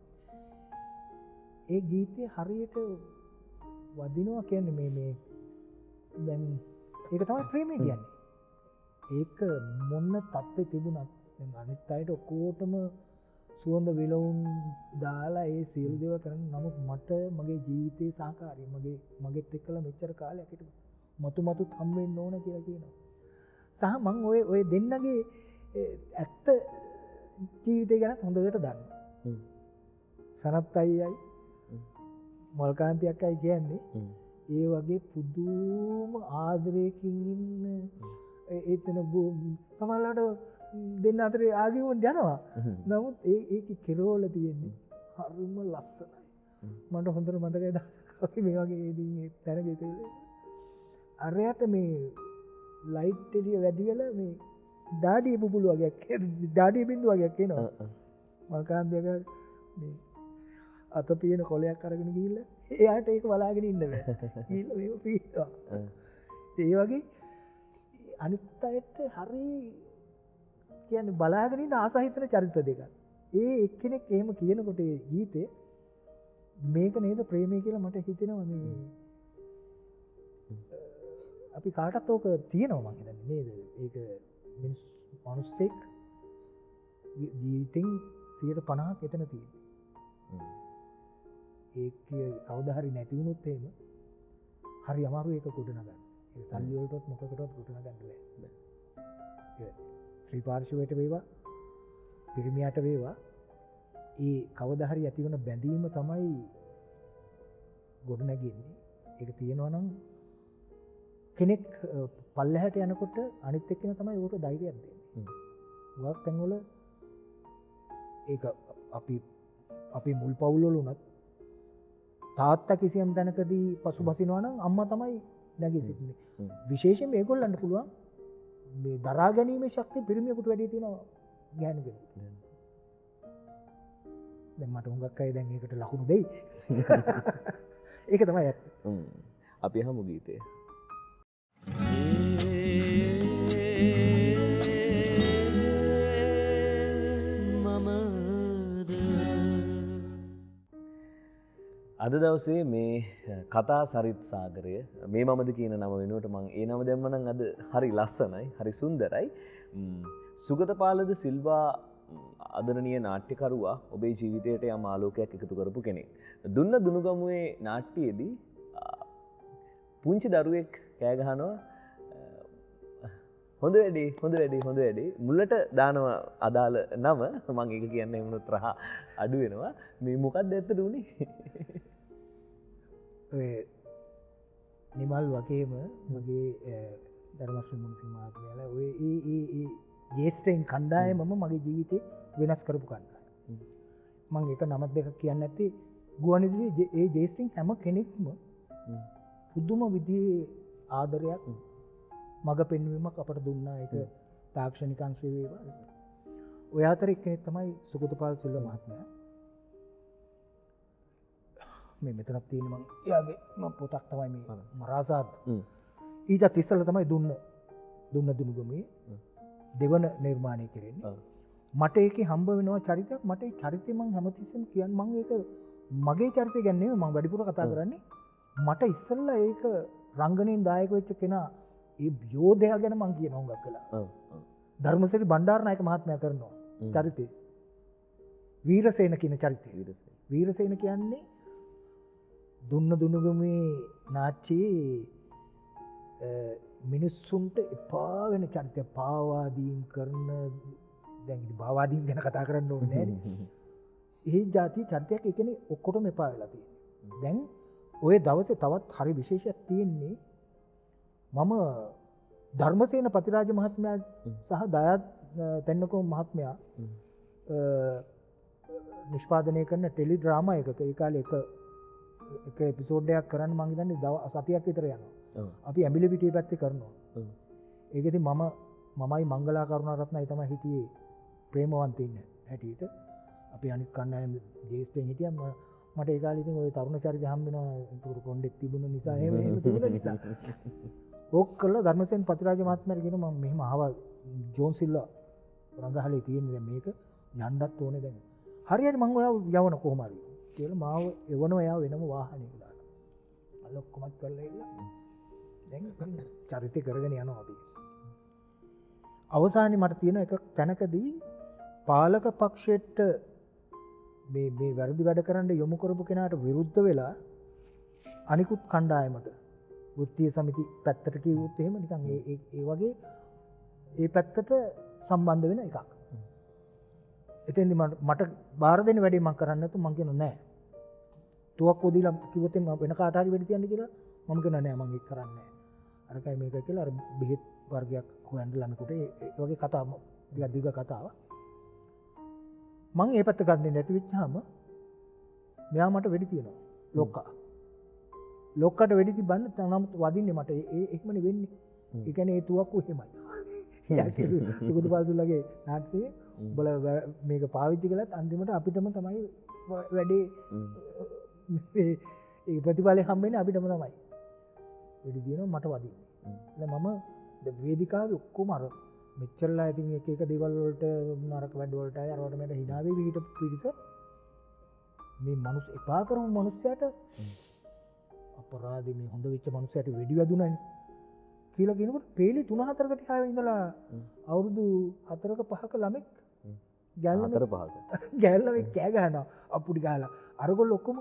ඒ ගීතය හරියට වදිනවා කියන්නේ මේ දැන් ඒක තමයි ප්‍රේමය කියන්නේ. ඒක මොන තත්ත්වෙ තිබුණත් දැන් අනිත් අයට ඔක්කොටම සුවඳ විලවුන් දාලා ඒ සියලු දේවල් කරන නමුත් මට මගේ ජීවිතයේ සහකාරී මගෙත් එක්කලා මෙච්චර කාලයක් හිටපු මතුත් හම් වෙන්න ඕන කියලා කියනවා. සහ මං ඔය දෙන්නගේ ඇත්ත ජීවිතය ගැන හොඳට දන්නවා. සනත් අයියයි මල්කාන්ති අක්කයි කියන්නේ ඒ වගේ පුදුම ආදරයකින් ඉන්න ඒතන සමහරවිට දෙන්න අතරේ ආගියුම් යනවා. නමුත් ඒක කෙරවල තියෙන්නේ හරිම ලස්සනයි. මට හොඳට මතකයි දවසක් අපි මේ වගේ ඉතින් තැනක ඉතින් අරයට මේ ලයිට් එළිය වැඩි වෙලා මේ දාඩිය බුබුලු වගේක් දාඩිය බින්දුව වගේක් එනවා. මල්කාන්තියක මේ අත පියන කොලයක් අරගෙන ගිහිල්ලා එයාට ඒක බලාගෙන ඉන්න බෑ. ගිහිල්ලා මේක පීනවා. ඒ වගේ අනිත් අයට හරි කියන්නේ බලාගෙන ඉන්න ආසහිතන චරිත දෙකක්. ඒ එක්කෙනෙක් එහෙම කියනකොට ඒ ගීතේ මේක නේද ප්‍රේමය කියලා මට හිතෙනවා මේ අපි කාටත් ඕක තියෙනවා මං හිතන්නේ නේද? ඒක මිනිස්සෙක් ජීවිතෙන් 50%ක් එතන තියෙනවා. ඒක කවදා හරි නැති වුණොත් එහෙම හරි අමාරු ඒක ගොඩනගන්න. ඒ සල්ලි වලටවත් මොකකටවත් ගොඩනගන්න බෑ. ඒක ශ්‍රී පාර්ශවයට වේවා පිරිමියට වේවා ඒ කවදා හරි ඇති වෙන බැඳීම තමයි ගොඩනගන්නේ. ඒක තියෙනවා නම් කෙනෙක් පල්ලෙහාට යනකොට අනිත් එක්කෙනා තමයි ඌට ධෛර්යයක් දෙන්නේ. ගොඩක් තැන්වල ඒක අපි මුල් පවුල් වල උනත් තාත්තා කිසියම් තැනකදී පසුබසිනවා නම් අම්මා තමයි නැගී සිටින්නේ. විශේෂයෙන් මේගොල්ලන්ට පුළුවන් මේ දරා ගැනීමේ ශක්තිය පිරිමියෙකුට වැඩි තියෙනවා ගෑනු කෙනෙකුට. දැන් මට හුඟක් අය දැන් ඒකට ලකුණු දෙයි. ඒක තමයි ඇත්ත. අපි අහමු ගීතය. අද දවසේ මේ කතා සරිත් සාගරය මේ මමද කියන නම වෙනුවට මං ඒ නම දැම්ම නම් අද හරි ලස්සනයි, හරි සුන්දරයි. සුගතපාලද සිල්වා ආදරණීය නාට්‍යකරුවා ඔබේ ජීවිතයට යම් ආලෝකයක් එකතු කරපු කෙනෙක්. දුන්න දුනුගමුවේ නාට්‍යයේදී පුංචි දරුවෙක් කෑ ගහනවා හොඳ වැඩේ මුලට දානවා අදාළ නම මම ඒක කියන්නේ වුණොත් රහ අඩු වෙනවා. මේ මොකක්ද ඇත්තට උනේ? ඔය නිමල් වගේම මගේ ධර්මශ්‍රී මුනිසිංහ මහත්මයාලා ඔය ඒ ජේෂ්ඨයින් කණ්ඩායමම මගේ ජීවිතේ වෙනස් කරපු කණ්ඩායම. මම ඒක නමක් දෙකක් කියන්නේ නැත්තේ ගුවන්විදුලියේ ඒ ජේෂ්ඨයින් හැම කෙනෙක්ම පුදුම විදිහේ ආදරයක් මග පෙන්වීමක් අපට දුන්නා. ඒක තාක්ෂණික අංශය වේවා. ඔය අතර එක්කෙනෙක් තමයි සුගතපාල සිල්වා මහත්මයා. මේ මෙතනක් තියෙන මම එයාගේ පොතක් තමයි මේ මරාසාද්. ඊටත් ඉස්සෙල්ලා තමයි දුන්න දුනුගමේ දෙවන නිර්මාණය කෙරෙන්නේ. මට ඒකේ හම්බ වෙනවා චරිතයක්. මට ඒ චරිතය මම හැමතිස්සෙම කියන්නේ මම ඒක මගේ චරිතය ගැන නෙමෙයි මම වැඩිපුර කතා කරන්නේ. මට ඉස්සෙල්ලා ඒක රංගනයෙන් දායක වෙච්ච කෙනා ඒ යෝධයා ගැන මං කියන හොඟක් කළා. ධර්මසිරි බණ්ඩාරනායක මහත්මයා කරනවා චරිතේ. වීරසේන කියන චරිතය. වීරසේන කියන්නේ දුන්න දුනුගමේ නාට්‍යයේ මිනිස්සුන්ට එපා වෙන චරිතය. පාවාදීම් කරන දැන් ඉතින් පාවාදීම් ගැන කතා කරන්න ඕනේ නෑනේ. ඒ જાති චරිතයක් ඒ කියන්නේ ඔක්කොටම එපා වෙලා තියෙනවා. දැන් ඔය දවසේ තවත් හරි විශේෂයක් තියෙන්නේ මම ධර්මසේන පතිරාජ මහත්මයා සහ දයාත් තෙන්නකෝ මහත්මයා නිෂ්පාදනය කරන ටෙලි ඩ්‍රාමා එකක ඒ කාලේ එක එපිසෝඩ් එකක් කරන්න මං හිතන්නේ සතියක් විතර යනවා. අපි ඇඹිලි පිටියේ පැත්තේ කරනවා. ඒකෙදි මමයි මංගලා කරුණාරත්නයි තමයි හිටියේ ප්‍රේමවන්තින් හැටියට. අපි අනිත් කණ්ඩායම ජේස්ටෙන් හිටියා. මට ඒ කාලේ ඉතින් ওই තරුණ චරිත හම්බ වෙනවා. ඒක කොණ්ඩෙත් තිබුණ නිසා එහෙම තිබුණ නිසා. ඕක කළා ධර්මසේන පතිරාජ මහත්මයාට කියනවා මම මෙහෙම ආවා ජෝන් සිල්වා රංගහලේ තියෙන දැන් මේක යන්නත් ඕනේ දැන්. හරියට මම ඔයාව යවන කොහොම හරි කියලා මාව එවනවා එයා වෙනම වාහනයක දාලා. අල්ල ඔක්කොමත් කරලා ඉල්ල. දැන් චරිතය කරගෙන යනවා අපි. අවසානයේ මට තියෙන එක තැනකදී පාලක පක්ෂයට මේ වැරදි වැඩ කරන්න යොමු කරපු කෙනාට විරුද්ධ වෙලා අනිකුත් කණ්ඩායමට වෘත්තීය සමිති පැත්තට කිව්වොත් එහෙම නිකන් ඒ වගේ ඒ පැත්තට සම්බන්ධ වෙන එකක්. එතෙන්දි මට බාර දෙන්න වැඩේ මම කරන්නේ නැතු මම කියනවා නෑ. තුවක්කුව දීලා කිව්වොත් එම් වෙන කාට හරි වෙඩි තියන්න කියලා මම කියනවා නෑ මම ඒක කරන්නේ නෑ. අරකයි මේක කියලා අර බෙහෙත් වර්ගයක් හොයන්න ළමෙකුට ඒ වගේ කතා ටිකක් දිග කතාවක්. මං ඒ පැත්ත ගන්නේ නැති වෙච්චාම මෙයා මට වෙඩි තියනවා ලොක්කා. ලොක්කට වෙඩි තිබන්න නමුත් වදින්නේ මට එහෙමනේ වෙන්නේ. ඒ කියන්නේ ඒ තුවක්කුව එහෙමයි. සුගත පාසුල්ලගේ නාට්‍යයේ බල මේක පාවිච්චි කළත් අන්තිමට අපිටම තමයි වැඩේ ඒ ප්‍රතිඵලය හම්බෙන්නේ අපිටම තමයි. වෙඩි දිනනවා මට වදින්නේ. මම වේදිකාවේ ඔක්කොම අර මෙච්චරලා ඉතින් එක එක දේවල් වලට නරක වැඩ වලට අය අරවට මට hina වෙවි හිට පිටිස මේ මනුස්ස එපා කරමු මනුස්සයාට අපරාධි මේ හොඳ වෙච්ච මනුස්සයාට වෙඩි වැදුනනේ කියලා කියනකොට පේලි 3-4කට ආවේ ඉඳලා අවුරුදු 4ක 5ක ළමෙක් ගැල්ලම කෑ ගහනවා අප්පුඩි ගහලා අරගොල්ලෝ ඔක්කොම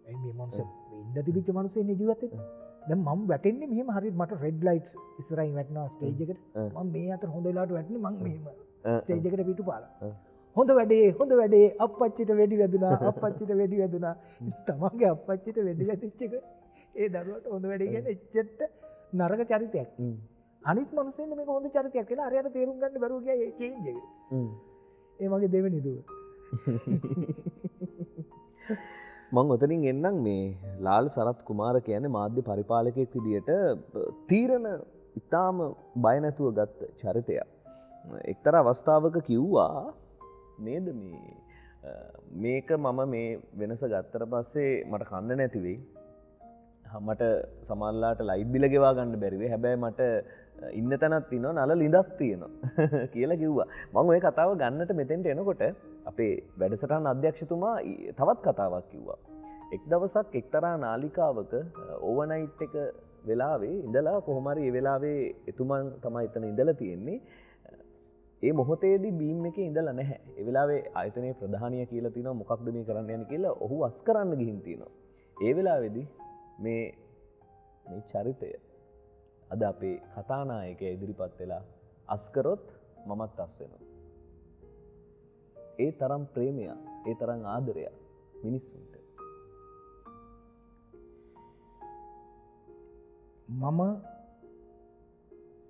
එයි මේ මනුස්සයා ඉන්න තිබිච්ච මනුස්සයා ඉන්නේ ජීවත් වෙන්නේ දැන් මම වැටෙන්නේ මෙහෙම හරියට මට රෙඩ් ලයිට්ස් ඉස්සරහින් වැටෙනවා ස්ටේජ් එකට මම මේ අතර හොඳ වෙලාවට වැටෙන්නේ මම මෙහෙම ස්ටේජ් එකට පිටුපාලා හොඳ වැඩේ අප්පච්චිට වෙඩි වැදුනා තමන්ගේ අප්පච්චිට වෙඩි වැදිච්ච එක ඒ දරුවට හොඳ වැඩේ කියන්නේ එච්චට නරක චරිතයක් අනිත් මිනිස්සුන්ට මේක හොඳ චරිතයක් කියලා අරයට තේරුම් ගන්න බැරුව ගියා ඒ චේන්ජ් එක ඒ මගේ දෙවෙනි දුව මං ඔතනින් එන්නම් මේ ලාල් සරත් කුමාර කියන්නේ මාධ්‍ය පරිපාලකයෙක් විදියට තීරණ ඉතාම බය නැතුව ගත්ත චරිතයක්. එක්තරා අවස්ථාවක කිව්වා නේද මේක මම මේ වෙනස ගත්තට පස්සේ මට කන්න නැති වෙයි. මට සමහරලාට ලයිට් බිල ගෙවා ගන්න බැරි වෙයි. හැබැයි මට ඉන්න තැනක් තියෙනවා නල ලිඳක් තියෙනවා කියලා කිව්වා. මම ওই කතාව ගන්නට මෙතෙන්ට එනකොට අපේ වැඩසටහන අධ්‍යක්ෂතුමා තවත් කතාවක් කිව්වා. එක් දවසක් එක්තරා නාලිකාවක ඕවර්නයිට් එක වෙලාවේ ඉඳලා කොහොම හරි ඒ වෙලාවේ එතුමන් තමයි එතන ඉඳලා තියෙන්නේ. ඒ මොහොතේදී බීම් එකේ ඉඳලා නැහැ. ඒ වෙලාවේ ආයතනයේ ප්‍රධානිය කියලා තිනවා මොකක්ද මේ කරන්න යන්නේ කියලා ඔහු අස් කරන්න ගිහින් තිනවා. ඒ වෙලාවේදී මේ චරිතය අද අපේ කතානායකයා ඉදිරිපත් වෙලා අස් කරොත් මමත් අස් වෙනවා. ඒ තරම් ප්‍රේමය, ඒ තරම් ආදරය මිනිස්සුන්ට. මම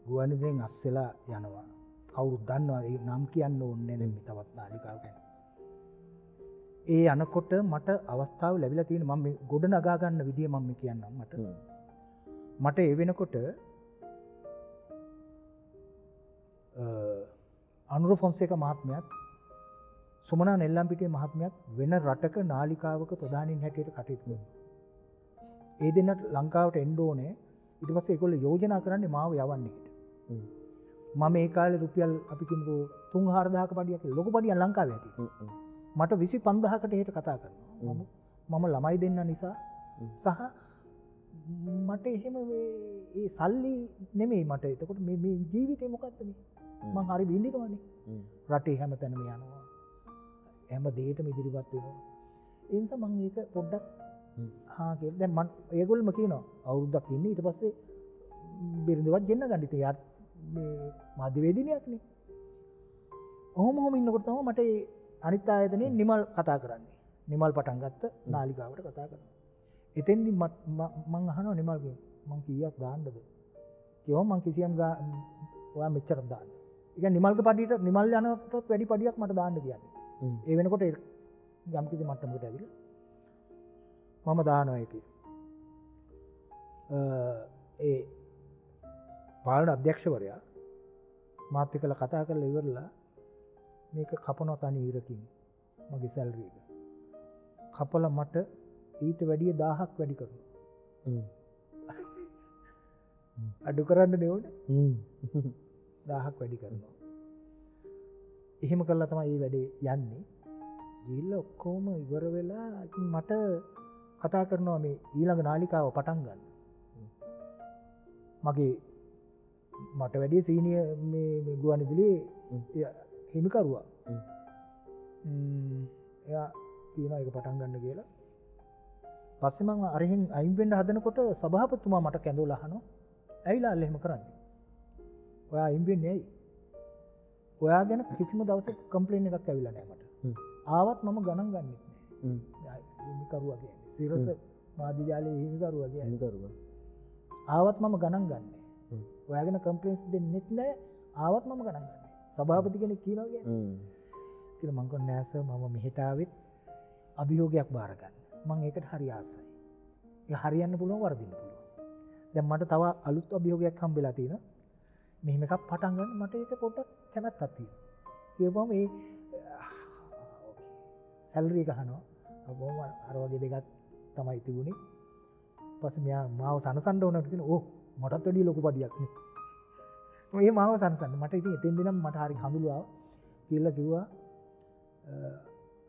ගුවන්විදුලියෙන් අස් වෙලා යනවා. කවුරුත් දන්නවා ඒ නම් කියන්න ඕනේ නැහැ මේ තවත් නාලිකාව ගැන. ඒ යනකොට මට අවස්ථාව ලැබිලා තියෙන මම මේ ගොඩ නගා ගන්න විදිය මම කියන්නම් මට ඒ වෙනකොට අනුර ෆොන්සේක මහත්මයාත් සුමනා නෙල්ලම්පිටියේ මහත්මයාත් වෙන රටක නාලිකාවක ප්‍රධානීන් හැටියට කටයුතු කරනවා. ඒ දෙන්නට ලංකාවට එන්න ඕනේ. ඊට පස්සේ ඒගොල්ලෝ යෝජනා කරන්නේ මාව යවන්න හිට. මම ඒ කාලේ රුපියල් අපි කිව්වෝ 3-4000ක පඩියක් ලොකු පඩියක් ලංකාවේ හිටියේ. මට 25000කට හෙට කතා කරනවා. මම ළමයි දෙන්න නිසා සහ මට එහෙම ඒ සල්ලි නෙමෙයි මට. එතකොට මේ ජීවිතේ මොකක්ද මේ? මං හරි බින්දිනවනේ. රටේ හැම තැනම යනවා. හැම දෙයකම ඉදිරිපත් වෙනවා. ඒ නිසා මම ඒක පොඩ්ඩක් කියලා දැන් මම ඒගොල්ලෝම කියනවා අවුරුද්දක් ඉන්න ඊට පස්සේ බිරිඳවත් ගෙන්න ගන්න ඉතින් යාත් මේ මාධ්‍යවේදිනියක් නේ. ඔහොම ඉන්නකොට තමයි මට අනිත් ආයතනයේ නිමල් කතා කරන්නේ. නිමල් පටන් ගත්ත නාලිකාවට කතා කරනවා. එතෙන්දි මම අහනවා නිමල්ගෙන් මං කීයක් දාන්නද? කිව්වා මං කිසියම් ඔයා මෙච්චරක් දාන්න. ඒ කියන්නේ නිමල්ගේ පඩියට නිමල් යනකොටත් වැඩි පඩියක් මට දාන්න කියන්නේ. ඒ වෙනකොට යම් කිසි මට්ටමකට ඇවිල්ලා මම දානවා ඒකේ. ඒ පාලන අධ්‍යක්ෂවරයා මාත් එක්කලා කතා කරලා ඉවරලා මේක කපනවා තනි ඉරකින් මගේ සැලරි එක. කපලා මට ඊට වැඩිය 1000ක් වැඩි කරනවා. අඩු කරන්න නෙවෙයි. 1000ක් වැඩි කරනවා. එහෙම කළා තමයි මේ වැඩේ යන්නේ. ගිහිල්ලා ඔක්කොම ඉවර වෙලා ඉතින් මට කතා කරනවා මේ ඊළඟ නාලිකාව පටන් ගන්න. මට වැඩිය සීනියර් මේ ගුවන්විදුලියේ හිමිකරුවා. එයා කියනවා ඒක පටන් ගන්න කියලා. පස්සේ මම අරහෙන් අයින් වෙන්න හදනකොට සභාපතිතුමා මට කැඳවලා අහනවා ඇයිලා අල්ල එහෙම කරන්නේ? ඔයා අයින් වෙන්නේ ඇයි? ඔයා ගැන කිසිම දවසක කම්ප්ලේන් එකක් ඇවිල්ලා නැහැ මට. ආවත් මම ගණන් ගන්නෙත් නැහැ. හිමිකරුවා කියන්නේ සිරස මාධ්‍ය ජාලයේ හිමිකරුවා කියන්නේ. ආවත් මම ගණන් ගන්නෑ. ඔයා ගැන කම්ප්ලේන්ස් දෙන්නෙත් නැහැ. ආවත් මම ගණන් ගන්නෑ. සභාපති කෙනෙක් කියනවා කියන්නේ. කියලා මං කිව්වා නෑ සර් මම මෙහෙට ආවෙත් අභියෝගයක් බාර ගන්න. මම ඒකට හරි ආසයි. ඒක හරියන්න පුළුවන් වරදින්න පුළුවන්. දැන් මට තව අලුත් අභියෝගයක් හම්බෙලා තියෙනවා. මෙහෙම එකක් පටන් ගන්න මට ඒක පොඩ්ඩක් කැමැත්තක් තියෙනවා. කියපුවම ඒ සැලරි එක අහනවා. බොහොම අර වගේ දෙකක් තමයි තිබුණේ. පස්සේ මෙයා මාව සනසන්න ඕනට කියන ඕ මටත් වැඩි ලොකු පඩියක් නේ. මේ මාව සනසන්න මට ඉතින් එතෙන් දෙනම් මට හරි හඳුළු ආවා. කියලා කිව්වා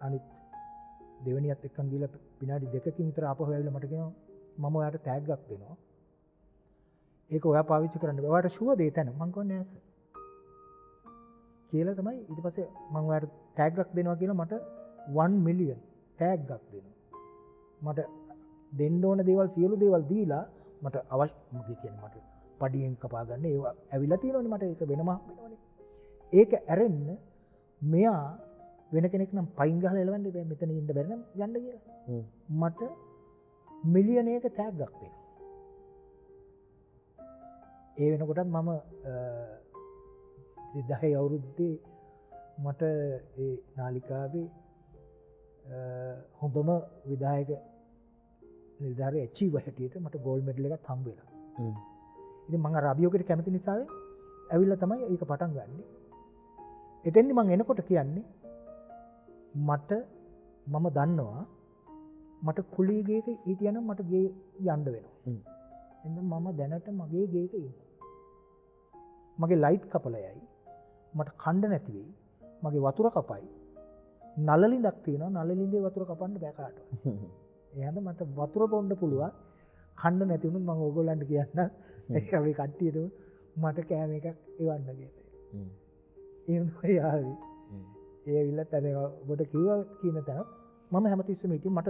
අනිත් දෙවෙනියත් එක්කන් ගිහලා විනාඩි 2කින් විතර ආපහු ඇවිල්ලා මට කියනවා මම ඔයාට ටැග් එකක් දෙනවා. ඒක ඔයා පාවිච්චි කරන්න බෑ. ඔයාට ෂුවර් දෙය තැන. මං කියන්නේ නෑ සර්. කියලා තමයි ඊට පස්සේ මම ඔයාට ටැග් එකක් දෙනවා කියලා මට 1 මිලියන් ටැග් එකක් දෙනවා. මට දෙන්න ඕන දේවල් සියලු දේවල් දීලා මට අවශ්‍ය කියන්නේ මට පඩියෙන් කපා ගන්න ඒවා ඇවිල්ලා තියෙනවනේ මට ඒක වෙනම හම්බෙනවනේ. ඒක ඇරෙන්න මෙයා වෙන කෙනෙක් නම් පයින් ගහලා එලවන්න බෑ මෙතන ඉන්න බැරි නම් යන්න කියලා. මට මිලියනයක ටැග් එකක් දෙනවා. ඒ වෙනකොටත් මම 2010 අවුරුද්දේ මට ඒ නාලිකාවේ හොඳම විධායක නිලධාරී ඇචීවර් හැටියට මට ගෝල්ඩ් මෙඩල් එකක් හම්බ වෙලා. ඉතින් මම අර අභියෝගයට කැමති නිසා ඇවිල්ලා තමයි ඒක පටන් ගන්නෙ. එතෙන්දි මම එනකොට කියන්නේ මම දන්නවා මට කුලී ගේක හිටියනම් මට ගේ යන්න වෙනවා. එහෙනම් මම දැනට මගේ ගේක ඉන්නවා. මගේ ලයිට් කපලයයි මට කණ්ඩ නැති වෙයි. මගේ වතුර කපයි. නළලින්දක් තියෙනවා. නළලින්දේ වතුර කපන්න බෑ කාටවත්. එහෙනම් මට වතුර බොන්න පුළුවන්. කණ්ඩ නැති වුණොත් මම ඕගොල්ලන්ට කියන්න ඒක අපි කට්ටියට මට කෑම එකක් එවන්න කියලා. එහෙනම් යාවි. ඒ ඇවිල්ලා තන ඔබට කිව්වා කියන තැන මම හැමතිස්සෙම ඉතින් මට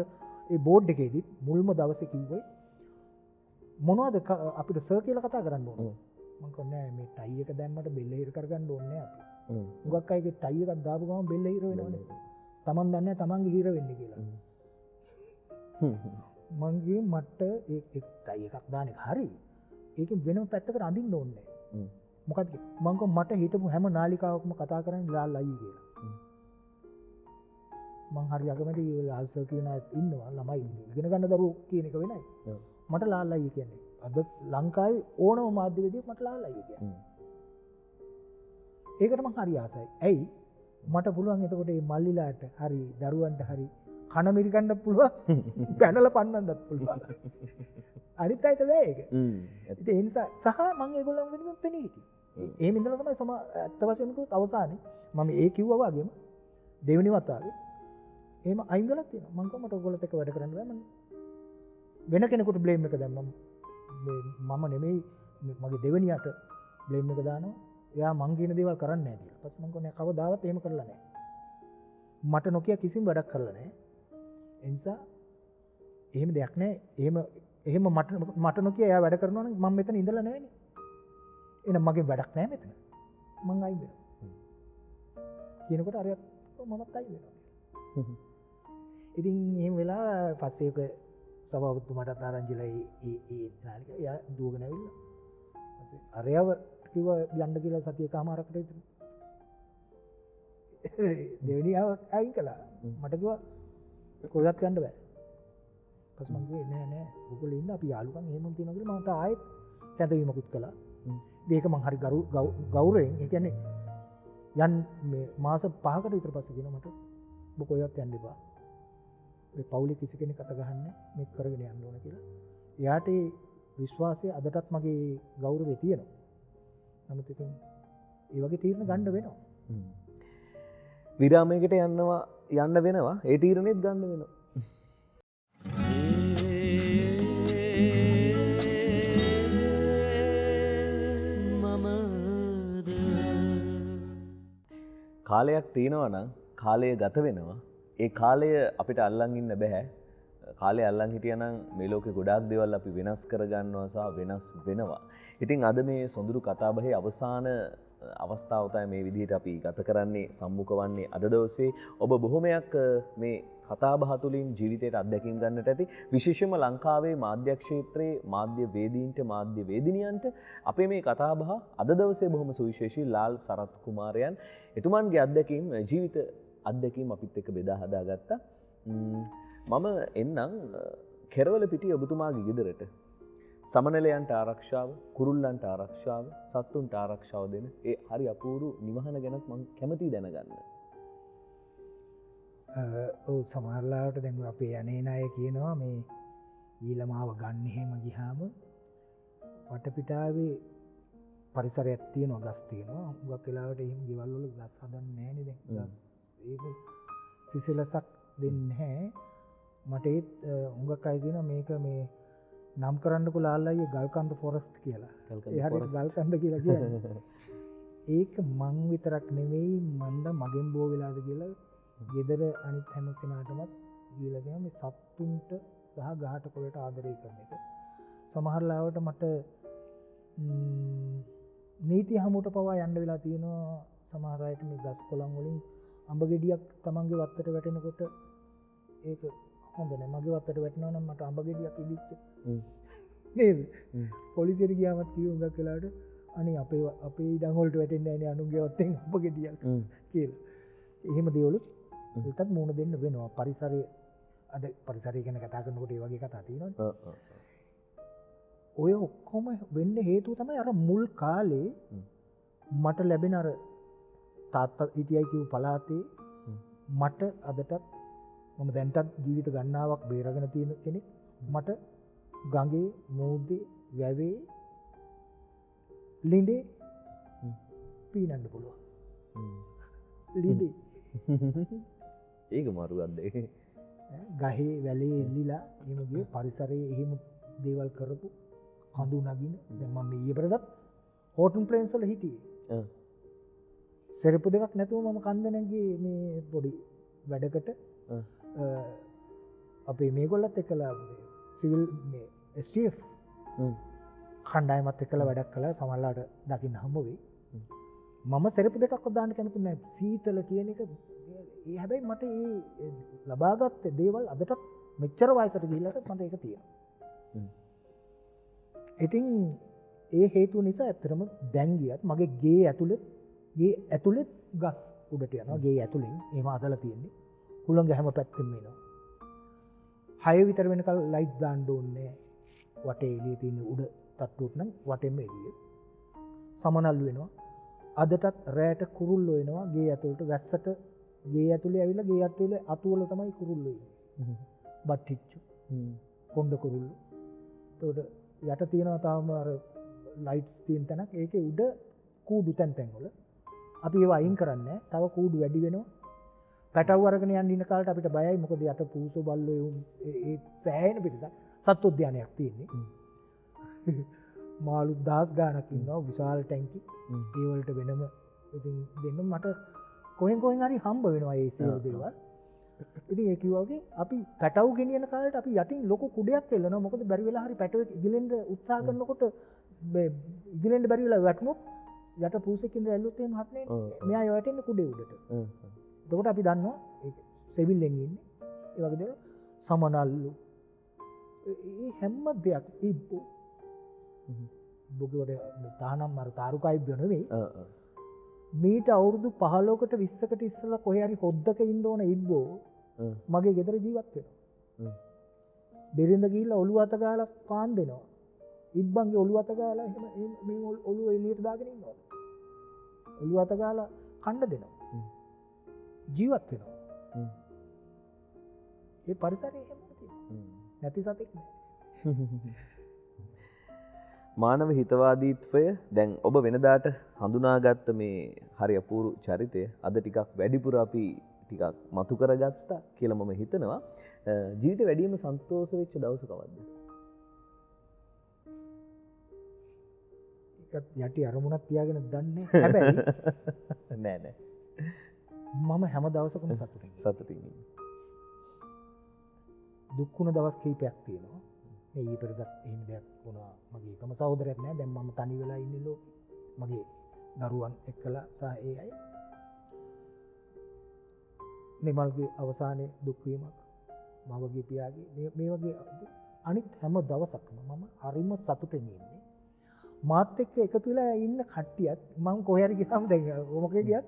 ඒ බෝඩ් එකේදී මුල්ම දවසේ කිව්වේ මොනවද අපිට සර් කියලා කතා කරන්න ඕනේ. මම කිව්වා නෑ මේ ටයි එක දැම්මට බෙල්ල හිර කරගන්න ඕනේ නෑ අපි. මුගක් අයගේ ටයි එකක් දාපු ගමන් බෙල්ල හිර වෙනවනේ. Taman දන්නේ නෑ Tamanගේ හිර වෙන්නේ කියලා. මං කිව්වේ මට ඒ ටයි එකක් දාන එක හරි. ඒකෙන් වෙනම පැත්තකට අඳින්න ඕනේ නෑ. මොකද මං කිව්වා මට හිටපු හැම නාලිකාවකම කතා කරන්නේ ලාල් අයියේ කියලා. මං හරි අකමැති ලාල් සර් කියන අයත් ඉන්නවා ළමයි ඉගෙන ගන්න දරුවෝ කියන එක වෙනයි. මට ලාල් අයියේ කියන්නේ. අද ලංකාවේ ඕනම මාධ්‍යවේදියෙක් මට ලාල් අයියේ කියන්නේ. ඒකට මං හරි ආසයි. ඇයි? මට පුළුවන් එතකොට මේ මල්ලිලාට හරි දරුවන්ට හරි කන මිරිකන්න පුළුවන් පැනලා පන්නන්නත් පුළුවන්. අනිත් අයට බෑ ඒක. ඉතින් ඒ නිසා සහ මං ඒගොල්ලන් වෙනුවෙන් පෙනී හිටියේ. එහෙම ඉඳලා තමයි ඇත්ත වශයෙන්ම කිව්වොත් අවසානයේ මම ඒ කිව්වා වගේම දෙවෙනි වතාවේ එහෙම අයින් වෙලා තියෙනවා. මං කිව්වා මට ඔයගොල්ලොත් එක්ක වැඩ කරන්න බෑ. මම වෙන කෙනෙකුට බ්ලේම් එක දැම්මම මම නෙමෙයි මගේ දෙවෙනියට බ්ලේම් එක දානවා. එයා මං කියන දේවල් කරන්නේ නැහැ කියලා. පස්සේ මං කිව්වා කවදාවත් එහෙම කරලා නැහැ. මට නොකිය කිසිම වැඩක් කරලා නැහැ. ඒ නිසා එහෙම දෙයක් නැහැ. එහෙම මට නොකිය එයා වැඩ කරනවා නම් මම මෙතන ඉඳලා නැහැනේ. එහෙනම් මගේ වැඩක් නැහැ මෙතන. මං අයින් වෙනවා. කියනකොට අරයත් මමත් අයින් වෙනවා. ඉතින් එහෙම වෙලා පස්සේ ඒක සභාපතිතුමාට ආරංචිලා ඒ නාලිකාව එයා දුවගෙන ඇවිල්ලා. පස්සේ අරයව කිව්වා යන්න කියලා සතියකමාරකට විතර. දෙවෙනියව අයින් කළා. මට කිව්වා කොහෙවත් යන්න බෑ. පස්සේ මං කිව්වේ නෑ ඔයගොල්ලෝ ඉන්න අපි යාළුකම් එහෙමම තියෙනවා කියලා මට ආයෙත් කැඳවීමකුත් කළා. ඒක මං හරි ගෞරවයෙන් ඒ කියන්නේ මේ මාස 5කට විතර පස්සේ කියනවා මට ඔබ කොහෙවත් යන්න එපා. මේ පවුලේ කිසි කෙනෙක් අත ගහන්නේ මේක කරගෙන යන්න ඕන කියලා. එයාට ඒ විශ්වාසය අදටත් මගේ ගෞරවය තියෙනවා. නමුත් ඉතින් ඒ වගේ තීරණ ගන්න වෙනවා. විරාමයකට යන්න වෙනවා. ඒ තීරණෙත් ගන්න වෙනවා. කාලයක් තියෙනවා නම් කාලය ගත වෙනවා. ඒ කාලය අපිට අල්ලන් ඉන්න බෑ. කාලේ අල්ලන් හිටියනම් මේ ලෝකේ ගොඩාක් දේවල් අපි වෙනස් කරගන්නවා සහ වෙනස් වෙනවා. ඉතින් අද මේ සොඳුරු කතාබහේ අවසාන අවස්ථාව තමයි මේ විදිහට අපි ගත කරන්නේ සම්මුඛ වන්නේ අද දවසේ ඔබ බොහොමයක් මේ කතාබහ තුළින් ජීවිතයට අත්දැකීම් ගන්නට ඇති විශේෂයෙන්ම ලංකාවේ මාධ්‍ය ක්ෂේත්‍රයේ මාධ්‍ය වේදීන්ට මාධ්‍ය වේදිනියන්ට අපේ මේ කතාබහ අද දවසේ බොහොම සුවිශේෂී ලාල් සරත් කුමාරයන් එතුමන්ගේ අත්දැකීම් ජීවිත අත්දැකීම් අපිත් එක්ක බෙදා හදාගත්තා. මම එන්නම් කෙරවල පිටිය ඔබතුමාගේ ගෙදරට සමනලයන්ට ආරක්ෂාව, කුරුල්ලන්ට ආරක්ෂාව, සත්තුන්ට ආරක්ෂාව දෙන ඒ හරි අපූරු නිවහන ගැනත් මම කැමතියි දැනගන්න. ඔව් සමහරලාට දැන් අපේ අනේන අය කියනවා මේ ඊළමාව ගන්න එහෙම ගියාම වටපිටාවේ පරිසරයක් තියෙනවා, ගස් තියෙනවා. හුඟක් වෙලාවට එහෙම ගෙවල් වල ගස් හදන්නේ නැහැ නේද? ගස් ඒක සිසිලසක් දෙන්නේ නැහැ. මට ඒත් හුඟක් අය කියනවා මේක මේ නම් කරන්නකෝ ලාල් අයියේ ගල්කන්ද ෆොරස්ට් කියලා. ඒ හරියට ගල්කන්ද කියලා කියන්නේ. ඒක මං විතරක් නෙවෙයි මන්ද මගෙන් බෝ වෙලාද කියලා ගෙදර අනිත් හැම කෙනාටමත් කියලා දෙනවා මේ සත්තුන්ට සහ ගහට කොළට ආදරය කරන එක. සමහර ලාවට මට නීති හමුවට පවා යන්න වෙලා තියෙනවා. සමහර අයට මේ ගස් කොළන් වලින් අඹ ගෙඩියක් තමන්ගේ වත්තට වැටෙනකොට ඒක හොඳ නෑ. මගේ වත්තට වැටෙනවා නම් මට අඹ ගෙඩියක් ඉදිච්ච නේද? පොලිසියට ගියාමත් කිව්ව හුඟක් වෙලාවට අනේ අපේ ඉඩම් වලට වැටෙන්නේ නැහැ නේ අනුන්ගේ වත්තෙන් අඹ ගෙඩියක් කියලා. එහෙම දේවලුත් ඒකත් මුණ දෙන්න වෙනවා. පරිසරයේ අද පරිසරය ගැන කතා කරනකොට ඒ වගේ කතා තියෙනවනේ. ඔය ඔක්කොම වෙන්න හේතුව තමයි අර මුල් කාලේ මට ලැබෙන අර තාත්තා හිටියයි කියපු පළාතේ මට අදටත් මම දැන්ටත් ජීවිත ගණනාවක් බේරගෙන තියෙන කෙනෙක්. මට ගඟේ මෝද්දේ වැවේ ලිඳේ පීනන්න පුළුවන්. ලිඳේ ඒක මරුවක්ද? ගහේ වැලේ එල්ලිලා එහෙම ගියේ පරිසරයේ එහෙම දේවල් කරපු කඳු නගින. දැන් මම ඊයේ පෙරදත් හෝටන් ප්ලේන්ස් වල හිටියේ. සෙරපු දෙකක් නැතුව මම කන්ද නැගියේ මේ පොඩි වැඩකට. අපේ මේගොල්ලත් එක්කලා සිවිල් මේ STF කණ්ඩායමත් එක්කලා වැඩක් කළා. සමහරලාට දකින්න හම්බ වෙයි. මම සෙරපු දෙකක් දාන්න කැමති නැහැ. සීතල කියන එක ඒ හැබැයි මට ඒ ලබාගත් දේවල් අදටත් මෙච්චර වයසට ගිහිල්ලාට මට ඒක තියෙනවා. ඉතින් ඒ හේතුව නිසා ඇත්තටම දැන් ගියත් මගේ ගේ ඇතුළේ ගස් උඩට යනවා. ගේ ඇතුළෙන් එහෙම අදලා තියෙන්නේ. හුළඟ හැම පැත්තෙම එනවා. 6 විතර වෙනකල් ලයිට් දාන්න ඕනේ. වටේ එළිය තියෙන උඩ තට්ටුවට නම් වටෙම එළිය. සමනල්ලු වෙනවා. අදටත් රැයට කුරුල්ලෝ එනවා ගේ ඇතුළට. වැස්සට ගේ ඇතුළේ ඇවිල්ලා ගේ ඇතුළේ අතුවල තමයි කුරුල්ලෝ ඉන්නේ. බට්ටිච්චු. කොණ්ඩ කුරුල්ලෝ. එතකොට යට තියෙනවා තාම අර ලයිට්ස් තියෙන තැනක්. ඒකේ උඩ කූඩු තැන් වල අපි ඒවා අයින් කරන්නේ නැහැ. තව කූඩු වැඩි වෙනවා. පැටව් අරගෙන යන්න ඉන්න කාලට අපිට බයයි. මොකද යට පූසෝ බල්ලෝ ඒ සෑහෙන පිටසක් සත්වෝද්‍යානයක් තියෙන්නේ. මාළු 10 ගාණක් ඉන්නවා විශාල ටැංකි. ඒ වලට වෙනම ඉතින් දෙන්න මට කොහෙන් හරි හම්බ වෙනවා ඒ සියලු දේවල්. ඉතින් ඒ කිව්වා වගේ අපි පැටව් ගෙනියන කාලේට අපි යටින් ලොකු කුඩයක් එල්ලනවා. මොකද බැරි වෙලා හරි පැටවෙක් ඉගිලෙන්න උත්සාහ කරනකොට ඉගිලෙන්න බැරි වෙලා වැටුනොත් යට පූසෙක ඉඳලා ඇල්ලුවොත් එහෙම හරිනේ. මෙයා යවටෙන්නේ කුඩේ උඩට. එතකොට අපි දන්නවා ඒක සෙවිල්ලෙන් ඉන්නේ. ඒ වගේ දේවල් සමනල්ලු. ඒ හැම දෙයක් ඉබ්බෝ. ඉබ්බෝගේ තානම් අර තාරුකා ඉබ්බෝ නෙවෙයි. මීට අවුරුදු 15කට 20කට ඉස්සෙල්ලා කොහේ හරි හොද්දක ඉන්න ඕන ඉබ්බෝ මගේ ගෙදර ජීවත් වෙනවා. බෙරිඳ ගිහිල්ලා ඔළුව අත ගාලා පාන් දෙනවා. ඉබ්බන්ගේ ඔළුව අත ගාලා එහෙම මේ ඔළුව එළියට දාගෙන ඉන්නවා. ඔළුව අත ගාලා කණ්ඩ දෙනවා. ජීවත් වෙනවා. ඒ පරිසරය එහෙම තියෙනවා. නැති සතෙක් නෑ. මානව හිතවාදීත්වය දැන් ඔබ වෙනදාට හඳුනාගත්ත මේ හරි අපූරු චරිතය අද ටිකක් වැඩිපුර අපි ටිකක් මතු කරගත්තා කියලා මම හිතනවා. ජීවිතේ වැඩිම සන්තෝෂ වෙච්ච දවස කවද්ද? ඒකත් යටි අරමුණක් තියාගෙන දන්නේ හැබැයි නෑ. මම හැම දවසකම සතුටින්. දුක්කුණ දවස් කීපයක් තියෙනවා. මේ ඊ පෙරදත් එහෙම දෙයක් වුණා. මගේ එකම සහෝදරයෙක් නෑ. දැන් මම තනි වෙලා ඉන්නේ ලෝකෙ. මගේ දරුවන් එක්කලා සහ ඒ අය. නිමල්ගේ අවසානයේ දුක් වීමක් මවගේ පියාගේ මේ වගේ අනිත් හැම දවසක්ම මම හරිම සතුටින් ඉන්නේ. මාත් එක්ක එකතු වෙලා ඉන්න කට්ටියත් මම කොහේ හරි ගියාම දැන් මොකේ ගියත්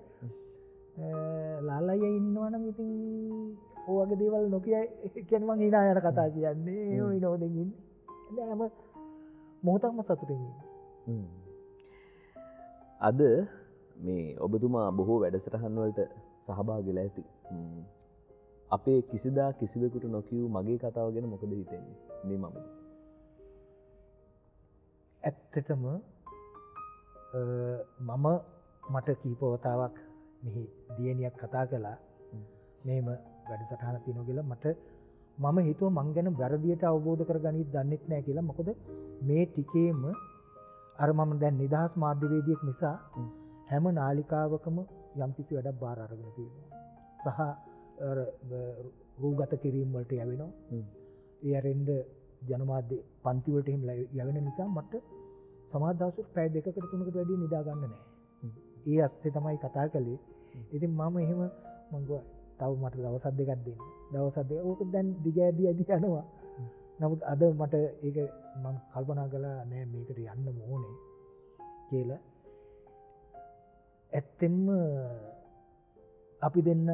ලාලయ్య ඉන්නවනම් ඉතින් ඔය වගේ දේවල් නොකිය කියන්නේ මං hina යන කතා කියන්නේ ඔය විනෝදෙන් ඉන්නේ. දැන් හැම මොහොතක්ම සතුටින් ඉන්නේ. අද මේ ඔබතුමා බොහෝ වැඩසටහන් වලට සහභාගී වෙලා ඇති. අපේ කිසිදා කිසිවෙකුට නොකියූ මගේ කතාව ගැන මොකද හිතෙන්නේ මේ මම? ඇත්තටම මම මට කීපවතාවක් මෙහි දියණියක් කතා කළා මේම වැඩසටහන තියෙනවා කියලා. මම හිතුවා මං ගැන වැරදියට අවබෝධ කරගනිත් දන්නෙත් නැහැ කියලා. මොකද මේ ටිකේම අර මම දැන් නිදහස් මාධ්‍යවේදියෙක් නිසා හැම නාලිකාවකම යම්කිසි වැඩක් බාර අරගෙන තියෙනවා. සහ රූගත කිරීම වලට යවෙනවා. ඒ අරින්ද ජනමාධ්‍ය පන්ති වලට එහෙම යවෙන නිසා මට සමහර දවසට පැය 2කට 3කට වැඩි නිදා ගන්න නැහැ. ඒ අස්තේ තමයි කතා කළේ. ඉතින් මම එහෙම මං ගියා තව මට දවස් දෙකක් දෙන්න. දවස් දෙක ඕක දැන් දිගෑදී යනවා. නමුත් අද මට ඒක මම කල්පනා කළා නෑ මේකට යන්න ඕනේ කියලා. ඇත්තෙන්ම අපි දෙන්න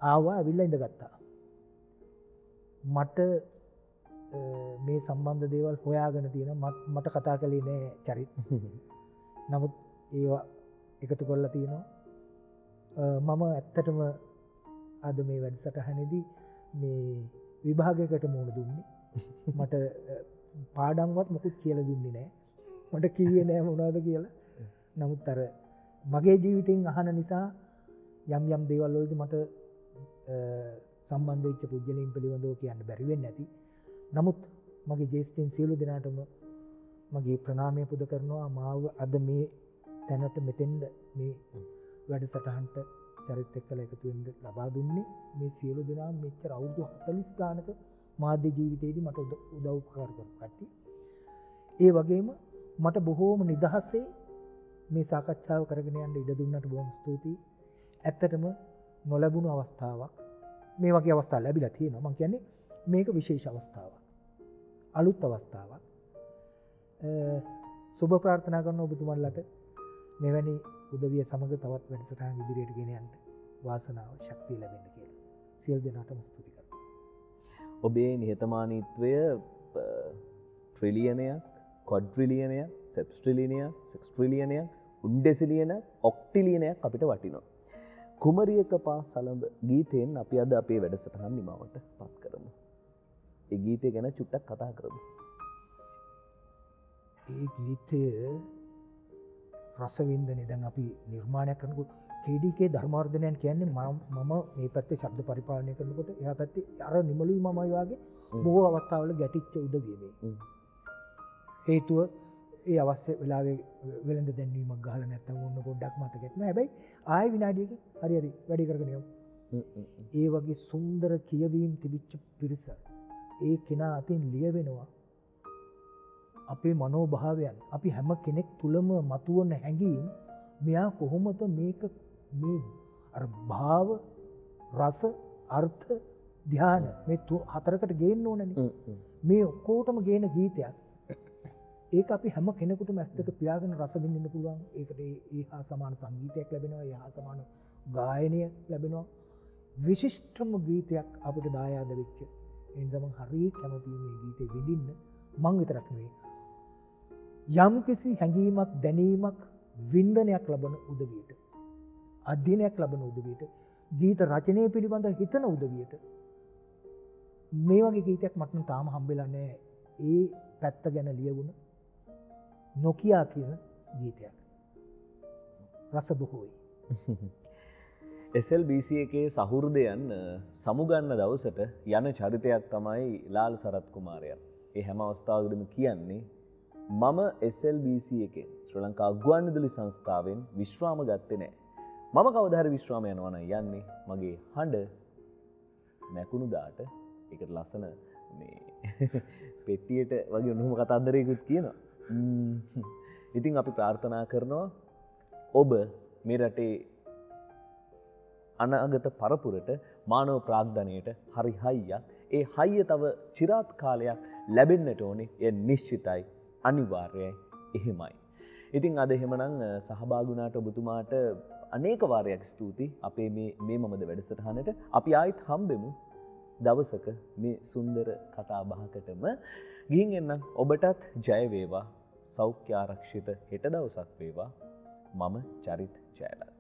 ආවා ඇවිල්ලා ඉඳගත්තා. මට මේ සම්බන්ධ දේවල් හොයාගෙන තියෙනවා. මට කතා කළේ නෑ චරිත්. නමුත් ඒවා එකතු කරලා තියෙනවා. මම ඇත්තටම අද මේ වැඩසටහනේදී මේ විභාගයකට මුහුණ දුන්නේ. මට පාඩම්වත් මොකුත් කියලා දුන්නේ නෑ. මට කිව්වේ නෑ මොනවද කියලා. නමුත් අර මගේ ජීවිතෙන් අහන නිසා යම් දේවල් වලදී මට සම්බන්ධ වෙච්ච පුද්ගලයන් පිළිබඳව කියන්න බැරි වෙන්නේ නැති. නමුත් මගේ ජේෂ්ඨයන් සියලු දෙනාටම මගේ ප්‍රණාමය පුද කරනවා. මාව අද මේ තැනට මෙතෙන්ද මේ වැඩසටහනට චරිත එක්කලා එකතු වෙන්න ලබා දුන්නේ මේ සියලු දෙනා මෙච්චර අවුරුදු 40 ගානක මාධ්‍ය ජීවිතයේදී මට උදව් උපකාර කරපු කට්ටිය. ඒ වගේම මට බොහෝම නිදහසේ මේ සාකච්ඡාව කරගෙන යන්න ඉඩ දුන්නට බොහොම ස්තුතියි. ඇත්තටම නොලැබුණු අවස්ථාවක්. මේ වගේ අවස්ථා ලැබිලා තියෙනවා. මම කියන්නේ මේක විශේෂ අවස්ථාවක්. අලුත් අවස්ථාවක්. සුබ ප්‍රාර්ථනා කරන ඔබතුමන්ලට මෙවැනි උදවිය සමග තවත් වැඩසටහන් ඉදිරියට ගෙන යන්න වාසනාව ශක්තිය ලැබෙන්න කියලා සියලු දෙනාටම ස්තුති කරනවා. ඔබේ නිහතමානීත්වය ට්‍රිලියනයක්, ක්වඩ්රිලියනයක්, සෙප්ස්ට්‍රිලියනයක්, සෙක්ස්ට්‍රිලියනයක්, උන්ඩෙසිලියනයක්, ඔක්ටිලියනයක් අපිට වටිනවා. කුමරියක පා සලඹ ගීතයෙන් අපි අද අපේ වැඩසටහන් නිමවට පත් කරමු. ඒ ගීතය ගැන චුට්ටක් කතා කරමු. ඒ ගීතය රසවින්දනේ දැන් අපි නිර්මාණයක් කරනකොට KDK ධර්මාර්ධනයන් කියන්නේ මම මේ පැත්තේ ශබ්ද පරිපාලනය කරනකොට එහා පැත්තේ අර නිමලුයි මමයි වගේ බොහෝ අවස්ථාවල ගැටිච්ච උදවිය මේ. හේතුව ඒ අවශ්‍ය වෙලාවේ වෙළඳ දැන්වීමක් ගහලා නැත්තම් ඕන්න පොඩ්ඩක් මතකෙත් නෑ. හැබැයි ආයෙ විනාඩියක හරි වැඩි කරගෙන යමු. ඒ වගේ සුන්දර කියවීම් තිබිච්ච පිරිස ඒ කෙනා අතින් ලියවෙනවා. අපේ මනෝභාවයන් අපි හැම කෙනෙක් තුළම මතුවන හැඟීම් මෙයා කොහොමද මේක මේ අර භාව රස අර්ථ ධ්‍යාන මේ හතරකට ගේන්න ඕනනේ. මේ ඔක්කොටම ගේන ගීතයක්. ඒක අපි හැම කෙනෙකුටම ඇස් දෙක පියාගෙන රස විඳින්න පුළුවන්. ඒකට ඒ හා සමාන සංගීතයක් ලැබෙනවා. ඒ හා සමාන ගායනය ලැබෙනවා. විශිෂ්ටම ගීතයක් අපිට දායාද වෙච්ච. ඒ නිසා මම හරිය කැමතියි මේ ගීතේ විඳින්න. මං විතරක් නෙවෙයි. යම් කිසි හැඟීමක් දැනීමක් වින්දනයක් ලබන උදවියට අධ්‍යයනයක් ලබන උදවියට ගීත රචනය පිළිබඳ හිතන උදවියට මේ වගේ ගීතයක් මට නම් තාම හම්බෙලා නැහැ. ඒ පැත්ත ගැන ලියවුණ නොකියා කියන ගීතයක්. රස බොහෝයි. SLBC එකේ සහෘදයන් සමුගන්න දවසට යන චරිතයක් තමයි ලාල් සරත් කුමාරයා. ඒ හැම අවස්ථාවකදීම කියන්නේ මම SLBC එකෙන් ශ්‍රී ලංකා ගුවන්විදුලි සංස්ථාවෙන් විශ්‍රාම ගත්තේ නැහැ. මම කවදා හරි විශ්‍රාම යනවා නම් යන්නේ මගේ හඬ මැකුණු දාට ඒකට ලස්සන පෙට්ටියට වගේ උණුහුම කතන්දරයකුත් කියනවා. ඉතින් අපි ප්‍රාර්ථනා කරනවා ඔබ මේ රටේ අනාගත පරපුරට මානව ප්‍රාග්ධනයට හරි හයියක්. ඒ හයිය තව චිරාත් කාලයක් ලැබෙන්නට ඕනේ. එය නිශ්චිතයි, අනිවාර්යයි, එහෙමයි. ඉතින් අද එහෙමනම් සහභාගී වුණාට ඔබතුමාට අනේක වාරයක් ස්තුතියි. අපේ මේ මමද වැඩසටහනට අපි ආයිත් හම්බෙමු දවසක මේ සුන්දර කතා බහකටම. ගිහින් එන්නම්. ඔබටත් ජය වේවා. සෞඛ්‍ය ආරක්ෂිත හෙට දවසක් වේවා. මම චරිත් ජයලත්.